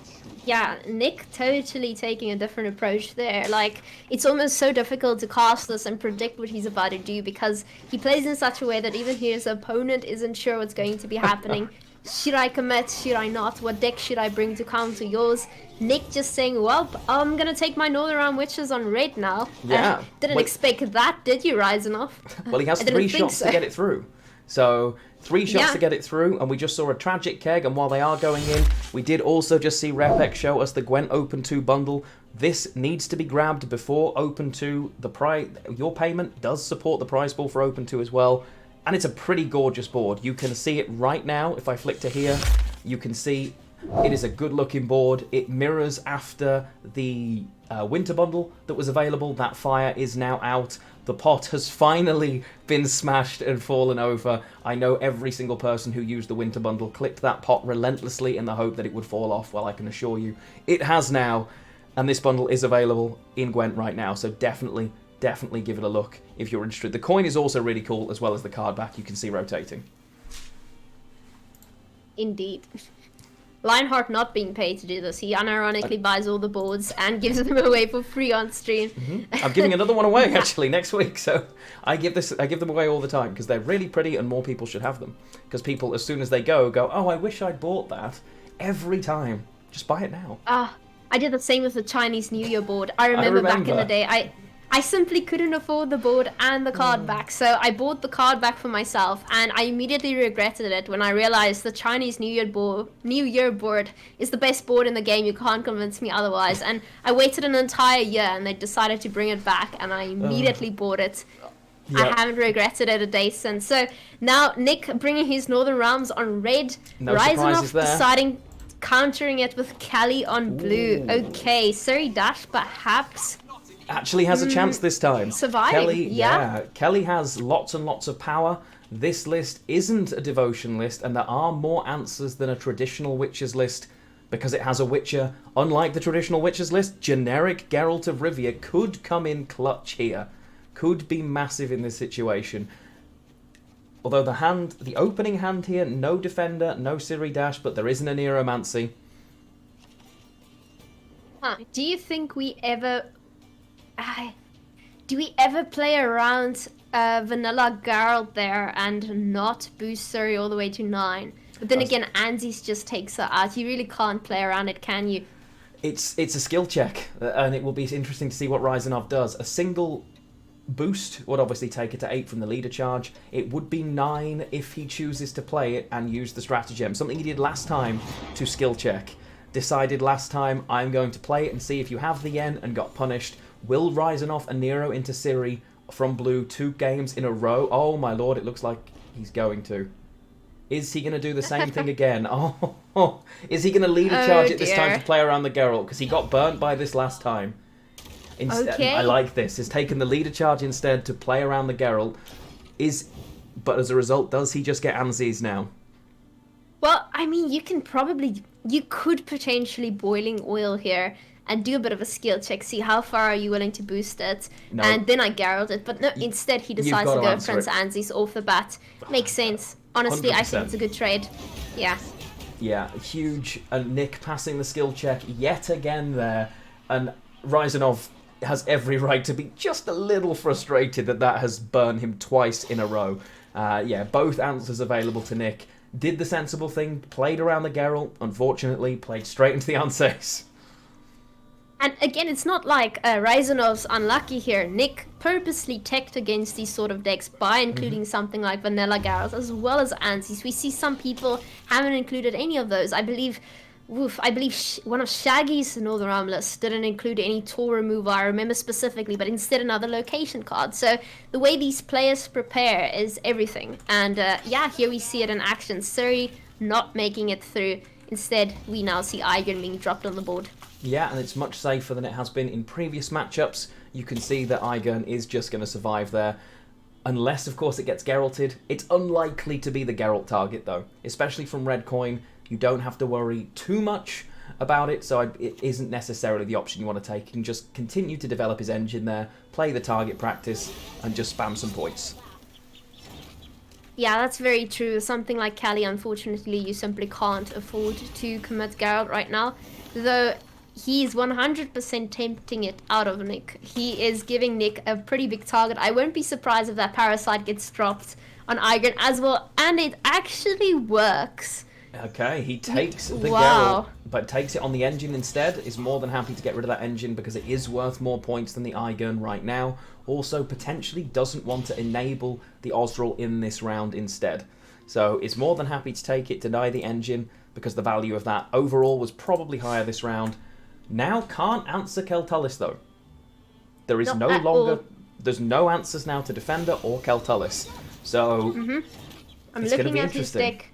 totally taking a different approach there. Like, it's almost so difficult to cast this and predict what he's about to do, because he plays in such a way that even his opponent isn't sure what's going to be happening. Should I commit? Should I not? What deck should I bring to counter yours? Nick just saying, well, I'm going to take my Northern Realm Witches on red now. Yeah. Didn't expect that, did you, Ryzanov? Well, he has 3 shots to get it through. So, 3 shots to get it through, and we just saw a Tragic Keg, and while they are going in, we did also just see Repek show us the Gwent Open 2 bundle. This needs to be grabbed before Open 2. Your payment does support the prize pool for Open 2 as well. And it's a pretty gorgeous board. You can see it right now. If I flick to here, you can see it is a good looking board. It mirrors after the winter bundle that was available. That fire is now out. The pot has finally been smashed and fallen over. I know every single person who used the winter bundle clipped that pot relentlessly in the hope that it would fall off. Well, I can assure you it has now. And this bundle is available in Gwent right now. So definitely give it a look if you're interested. The coin is also really cool, as well as the card back you can see rotating. Indeed. Lionheart not being paid to do this. He unironically buys all the boards and gives them away for free on stream. I'm giving another one away actually next week, so I give them away all the time because they're really pretty and more people should have them. Because people, as soon as they go, oh, I wish I'd bought that. Every time. Just buy it now. I did the same with the Chinese New Year board. I remember back in the day, I simply couldn't afford the board and the card back, so I bought the card back for myself, and I immediately regretted it when I realized the Chinese New Year board is the best board in the game. You can't convince me otherwise. And I waited an entire year, and they decided to bring it back, and I immediately bought it. Yep. I haven't regretted it a day since. So now Nick bringing his Northern Realms on red, Ryzanov deciding countering it with Kelly on blue. Okay, Surrey Dash perhaps actually has a chance this time. Surviving, Kelly has lots and lots of power. This list isn't a devotion list, and there are more answers than a traditional Witches list because it has a Witcher. Unlike the traditional Witches list, generic Geralt of Rivia could come in clutch here. Could be massive in this situation. Although the opening hand here, no Defender, no Ciri Dash, but there is an Aneromancy. Do you think we ever... do we ever play around vanilla Geralt there and not boost Surrey all the way to 9? But then again, Anzi's just takes her out. You really can't play around it, can you? It's a skill check, and it will be interesting to see what Ryzanov does. A single boost would obviously take it to 8 from the leader charge. It would be 9 if he chooses to play it and use the stratagem. Something he did last time to skill check. Decided last time, I'm going to play it and see if you have the yen, and got punished. Will Ryzanov a Nero into Ciri from blue 2 games in a row? Oh my lord, it looks like he's going to. Is he going to do the same thing again? Oh, is he going to lead a charge at this time to play around the Geralt? Because he got burnt by this last time. Instead, I like this. He's taken the leader charge instead to play around the Geralt. But as a result, does he just get Anzi's now? Well, I mean, you could potentially boiling oil here and do a bit of a skill check, see how far are you willing to boost it, No, and then I Geralt it. But no, instead he you've decides got to to go answer Prince it. Anzi's off the bat. Makes sense. Honestly, I think 100%. it's a good trade. Yeah. Yeah, huge. And Nick passing the skill check yet again there. And Ryzanov has every right to be just a little frustrated that has burned him twice in a row. Yeah, both answers available to Nick. Did the sensible thing, played around the Geralt, unfortunately, played straight into the answers. And again, it's not like Ryzanov's unlucky here. Nick purposely teched against these sort of decks by including something like Vanilla Garrels as well as Anzi's. We see some people haven't included any of those. I believe one of Shaggy's Northern Realm lists didn't include any tool removal, I remember specifically, but instead another location card. So the way these players prepare is everything. And yeah, here we see it in action. Suri not making it through. Instead, we now see Eigen being dropped on the board. Yeah, and it's much safer than it has been in previous matchups. You can see that Eigen is just going to survive there. Unless, of course, it gets Geralted. It's unlikely to be the Geralt target, though. Especially from red coin, you don't have to worry too much about it, so it isn't necessarily the option you want to take. You can just continue to develop his engine there, play the target practice, and just spam some points. Yeah, that's very true. Something like Kali, unfortunately, you simply can't afford to commit Geralt right now. Though he's 100% tempting it out of Nick. He is giving Nick a pretty big target. I won't be surprised if that Parasite gets dropped on Eigen as well. And it actually works. Okay, he takes the Wow. Geralt, but takes it on the engine instead. Is more than happy to get rid of that engine because it is worth more points than the Eigen right now. Also, potentially doesn't want to enable the Osril in this round instead. So is more than happy to take it, deny the engine, because the value of that overall was probably higher this round. Now can't answer Keltalis though. There is Not no at longer... all. There's no answers now to Defender or Keltalis. So I'm it's going to looking be at his interesting. deck.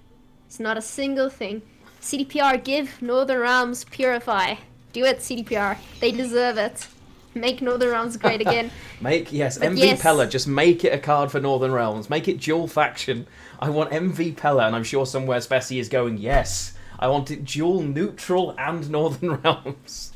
It's not a single thing. CDPR, give Northern Realms Purify. Do it, CDPR. They deserve it. Make Northern Realms great again. Yes, But MV yes. Pella, just make it a card for Northern Realms. Make it dual faction. I want MV Pella, and I'm sure somewhere Spessy is going, yes, I want it dual neutral and Northern Realms.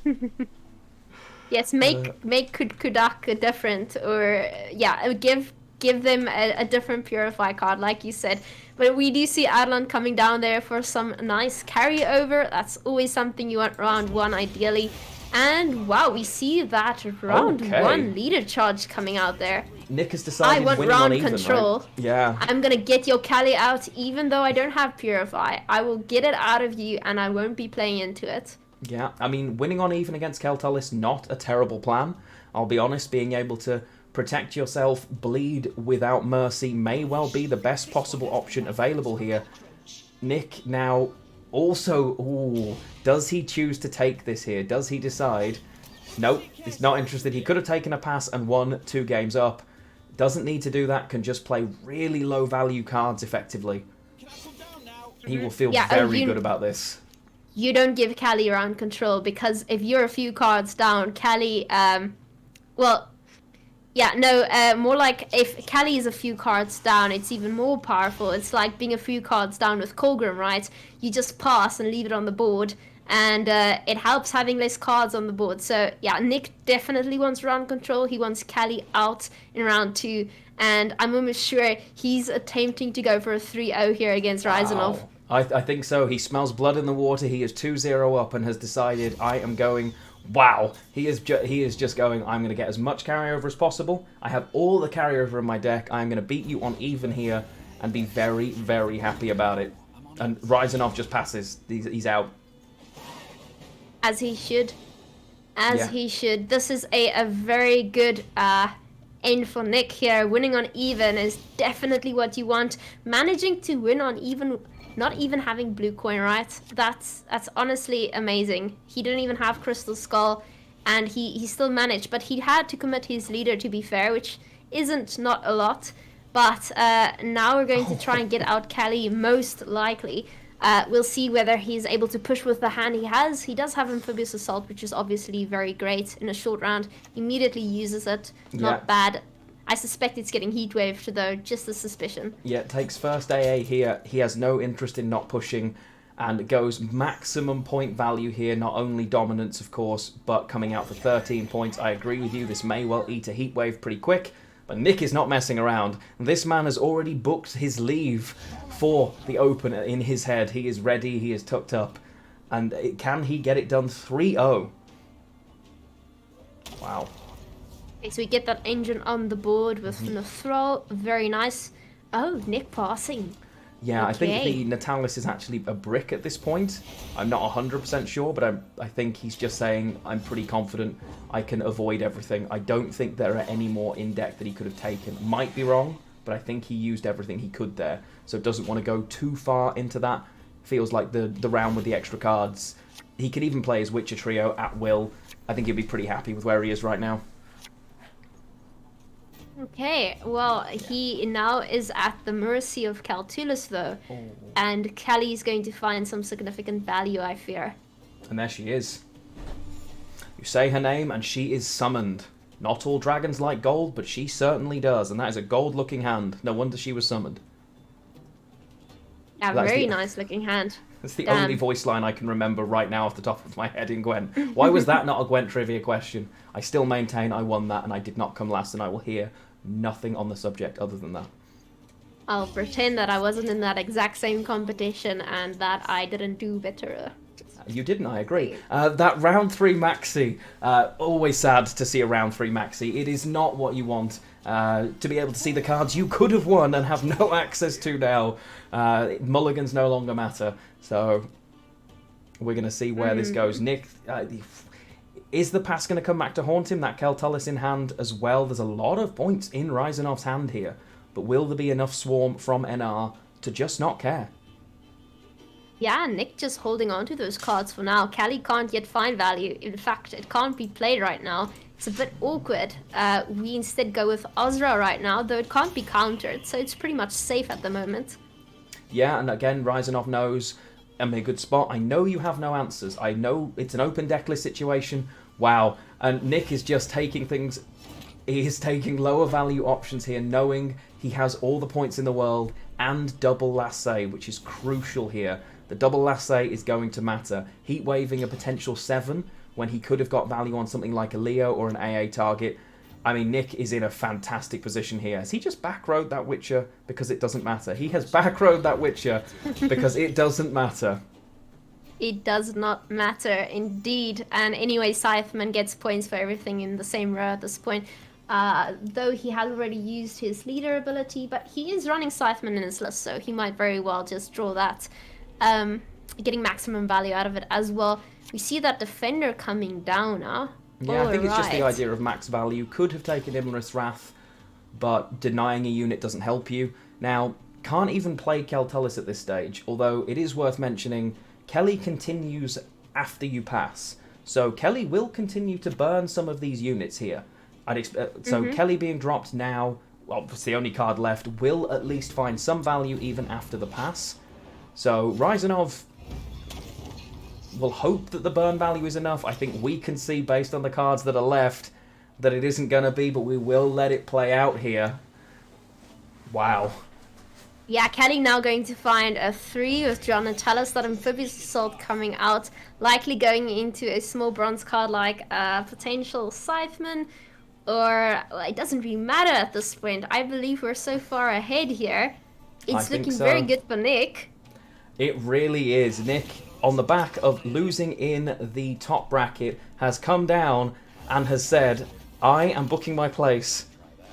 Yes, make Kudak different, or yeah, give them a different Purify card, like you said. But we do see Adlan coming down there for some nice carryover. That's always something you want round one, ideally. And wow, we see that round Okay. one leader charge coming out there. Nick has decided I want winning on round even, control. right? Yeah. I'm gonna get your Kali out, even though I don't have Purify. I will get it out of you, and I won't be playing into it. Yeah, I mean, winning on even against Keltalis, not a terrible plan. I'll be honest, being able to protect yourself, bleed without mercy, may well be the best possible option available here. Nick now also, ooh, does he choose to take this here? Does he decide? Nope, he's not interested. He could have taken a pass and won 2 games up. Doesn't need to do that, can just play really low value cards effectively. He will feel very good about this. You don't give Kali round control, because if you're a few cards down, Kali, more like if Kali is a few cards down, it's even more powerful. It's like being a few cards down with Colgrim, right? You just pass and leave it on the board, and it helps having less cards on the board. So yeah, Nick definitely wants round control. He wants Kali out in round 2, and I'm almost sure he's attempting to go for a 3-0 here against Ryzanov. Wow. I think so. He smells blood in the water. He is 2-0 up and has decided, I am going... Wow. He is just going, I'm going to get as much carryover as possible. I have all the carryover in my deck. I'm going to beat you on even here and be very, very happy about it. And Ryzanov just passes. He's out. As he should. He should. This is a very good end for Nick here. Winning on even is definitely what you want. Managing to win on even... Not even having blue coin, right? That's honestly amazing. He didn't even have Crystal Skull, and he still managed. But he had to commit his leader, to be fair, which isn't not a lot. But now we're going to try and get out Kali, most likely. We'll see whether he's able to push with the hand he has. He does have Amphibious Assault, which is obviously very great in a short round. Immediately uses it. Not bad. I suspect it's getting heat waved though, just a suspicion. Yeah, takes first AA here. He has no interest in not pushing, and goes maximum point value here. Not only dominance, of course, but coming out for 13 points. I agree with you, this may well eat a heat wave pretty quick, but Nick is not messing around. This man has already booked his leave for the Open in his head. He is ready, he is tucked up, and can he get it done 3-0? Wow. Okay, so we get that engine on the board with no throw. Very nice. Oh, Nick passing. Yeah, Okay. I think the Natalis is actually a brick at this point. I'm not 100% sure, but I think he's just saying, I'm pretty confident I can avoid everything. I don't think there are any more in deck that he could have taken. Might be wrong, but I think he used everything he could there. So doesn't want to go too far into that. Feels like the round with the extra cards. He can even play his Witcher trio at will. I think he'd be pretty happy with where he is right now. Okay, well, he now is at the mercy of Caltulus, though. Oh. And Kelly's going to find some significant value, I fear. And there she is. You say her name and she is summoned. Not all dragons like gold, but she certainly does. And that is a gold-looking hand. No wonder she was summoned. Yeah, very nice looking hand. That's the only voice line I can remember right now off the top of my head in Gwent. Why was that not a Gwent trivia question? I still maintain I won that and I did not come last, and I will hear nothing on the subject other than that. I'll pretend that I wasn't in that exact same competition and that I didn't do better. You didn't, I agree. That round 3 maxi, always sad to see a round 3 maxi. It is not what you want. To be able to see the cards you could have won and have no access to now. Mulligans no longer matter. So we're going to see where this goes. Nick, is the pass going to come back to haunt him? That Keltalis in hand as well. There's a lot of points in Ryzanov's hand here. But will there be enough swarm from NR to just not care? Yeah, Nick just holding on to those cards for now. Callie can't yet find value. In fact, it can't be played right now. It's a bit awkward. We instead go with Ozra right now, though it can't be countered, so it's pretty much safe at the moment. Yeah, and again, Ryzanov knows I'm in a good spot. I know you have no answers. I know it's an open decklist situation. Wow. And Nick is just taking things... He is taking lower value options here, knowing he has all the points in the world and double lasso, which is crucial here. The double lasso is going to matter. Heat waving a potential 7 when he could have got value on something like a Leo or an AA target. I mean, Nick is in a fantastic position here. Has he just back-rowed that Witcher because it doesn't matter? He has back-rowed that Witcher because it doesn't matter. It does not matter, indeed. And anyway, Scytheman gets points for everything in the same row at this point. Though he has already used his leader ability, but he is running Scytheman in his list, so he might very well just draw that. Getting maximum value out of it as well. We see that Defender coming down now. Yeah, I think it's just the idea of max value. Could have taken Imris Wrath, but denying a unit doesn't help you. Now, can't even play Keltalis at this stage, although it is worth mentioning Kelly continues after you pass. So Kelly will continue to burn some of these units here. I'd expect, so Kelly being dropped now, well, it's the only card left, will at least find some value even after the pass. So Ryzanov will hope that the burn value is enough. I think we can see, based on the cards that are left, that it isn't going to be, but we will let it play out here. Wow. Yeah, Kelly now going to find a 3 with John and Talis, that Amphibious Assault coming out, likely going into a small bronze card like a potential Scytheman, or well, it doesn't really matter at this point. I believe we're so far ahead here. It's looking very good for Nick. It really is. Nick, on the back of losing in the top bracket, has come down and has said, I am booking my place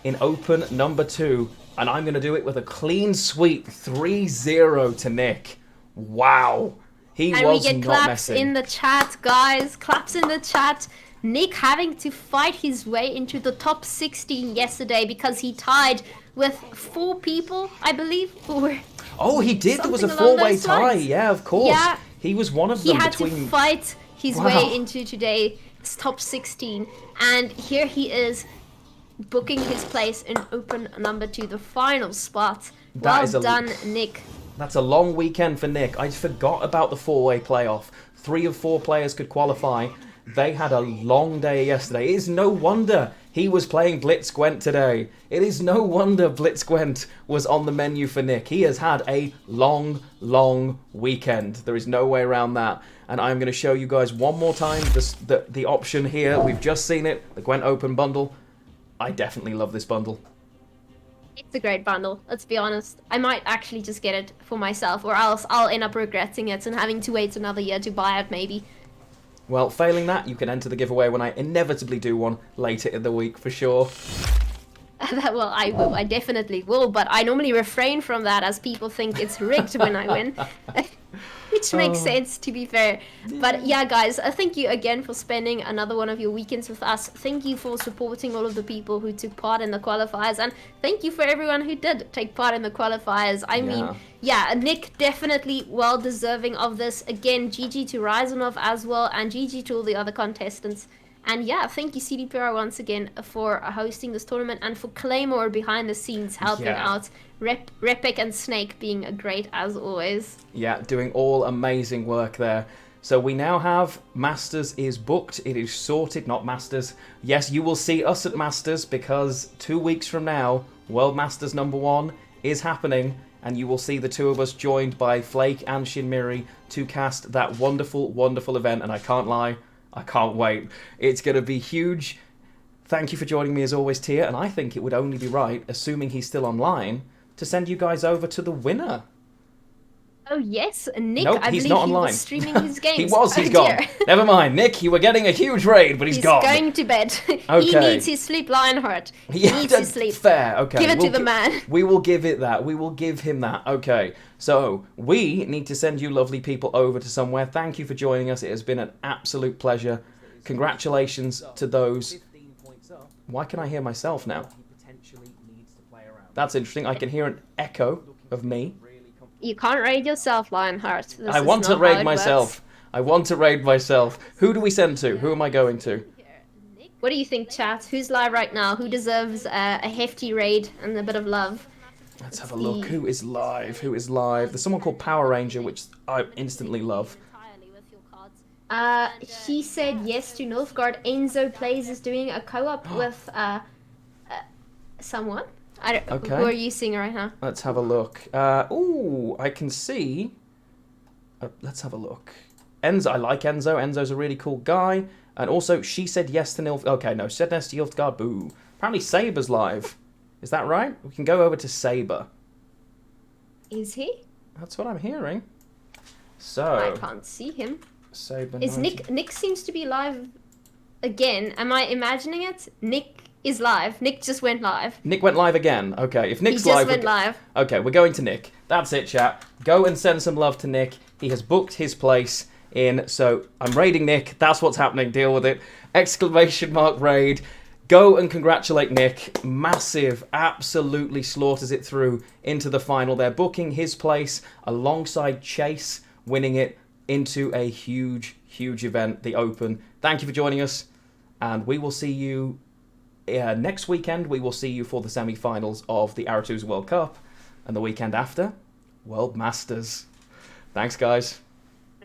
in Open number 2, and I'm going to do it with a clean sweep, 3-0 to Nick. Wow. He was not messing. And we get claps in the chat, guys. Claps in the chat. Nick having to fight his way into the top 16 yesterday because he tied with 4 people, I believe. Oh, he did. There was a 4-way tie. Yeah, of course. Yeah, he was one of them. He had to fight his way into today's top 16. And here he is, booking his place in Open number 2, the final spot. Well done, Nick. That's a long weekend for Nick. I forgot about the 4-way playoff. 3 of 4 players could qualify. They had a long day yesterday. It is no wonder He was playing Blitz Gwent today. It is no wonder Blitz Gwent was on the menu for Nick. He has had a long, long weekend. There is no way around that. And I'm going to show you guys one more time the option here. We've just seen it, the Gwent Open bundle. I definitely love this bundle. It's a great bundle, let's be honest. I might actually just get it for myself, or else I'll end up regretting it and having to wait another year to buy it, maybe. Well, failing that, you can enter the giveaway when I inevitably do one later in the week, for sure. Well, I will. I definitely will, but I normally refrain from that as people think it's rigged when I win. Which makes sense, to be fair. But yeah, guys, thank you again for spending another one of your weekends with us. Thank you for supporting all of the people who took part in the qualifiers. And thank you for everyone who did take part in the qualifiers. I mean, yeah, Nick definitely well deserving of this. Again, GG to Ryzanov as well, and GG to all the other contestants. And yeah, thank you CDPR once again for hosting this tournament, and for Claymore behind the scenes helping out. Repik and Snake being great as always. Yeah, doing all amazing work there. So we now have Masters is booked. It is sorted, not Masters. Yes, you will see us at Masters, because 2 weeks from now, World Masters #1 is happening. And you will see the two of us joined by Flake and Shinmiri to cast that wonderful, wonderful event. And I can't lie, I can't wait. It's going to be huge. Thank you for joining me as always, Tia. And I think it would only be right, assuming he's still online, to send you guys over to the winner. Oh yes, Nick, nope, I he's believe not he online. was streaming his games. He's gone. Never mind, Nick, you were getting a huge raid, but he's gone. He's going to bed. Okay. He needs his sleep, Lionheart. He needs his sleep. Fair, okay. Give it to the man. We will give it that. We will give him that. Okay, so we need to send you lovely people over to somewhere. Thank you for joining us. It has been an absolute pleasure. Congratulations to those. Why can I hear myself now? That's interesting. I can hear an echo of me. You can't raid yourself, Lionheart. I want to raid myself. I want to raid myself. Who do we send to? Who am I going to? What do you think, chat? Who's live right now? Who deserves a hefty raid and a bit of love? Let's have a look. Who is live? Who is live? There's someone called Power Ranger, which I instantly love. She said yes to Northgard. Enzo Plays is doing a co-op with someone. I don't. Okay. Who are you seeing right now? Let's have a look. Ooh, I can see. Let's have a look. Enzo, I like Enzo. Enzo's a really cool guy. And also, she said yes to Nilf. Okay, no, she said yes to Nilfgaard. Boo. Apparently, Saber's live. Is that right? We can go over to Saber. Is he? That's what I'm hearing. So. I can't see him. Saber. Is Nick seems to be live again. Am I imagining it? Nick is live. Nick just went live. Nick went live again. Okay, if Nick's he just live, went live. Okay, we're going to Nick. That's it, chat. Go and send some love to Nick. He has booked his place in, so I'm raiding Nick. That's what's happening. Deal with it. Exclamation mark raid. Go and congratulate Nick. Massive, absolutely slaughters it through into the final. They're booking his place alongside Chase, winning it into a huge, huge event, the Open. Thank you for joining us, and we will see you next weekend. We will see you for the semi-finals of the Aratus World Cup, and the weekend after, World Masters. Thanks, guys.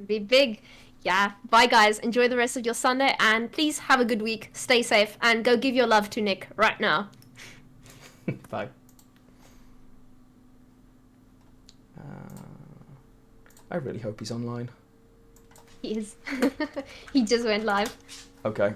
Be big. Yeah. Bye, guys. Enjoy the rest of your Sunday, and please have a good week. Stay safe, and go give your love to Nick right now. Bye. I really hope he's online. He is. He just went live. Okay.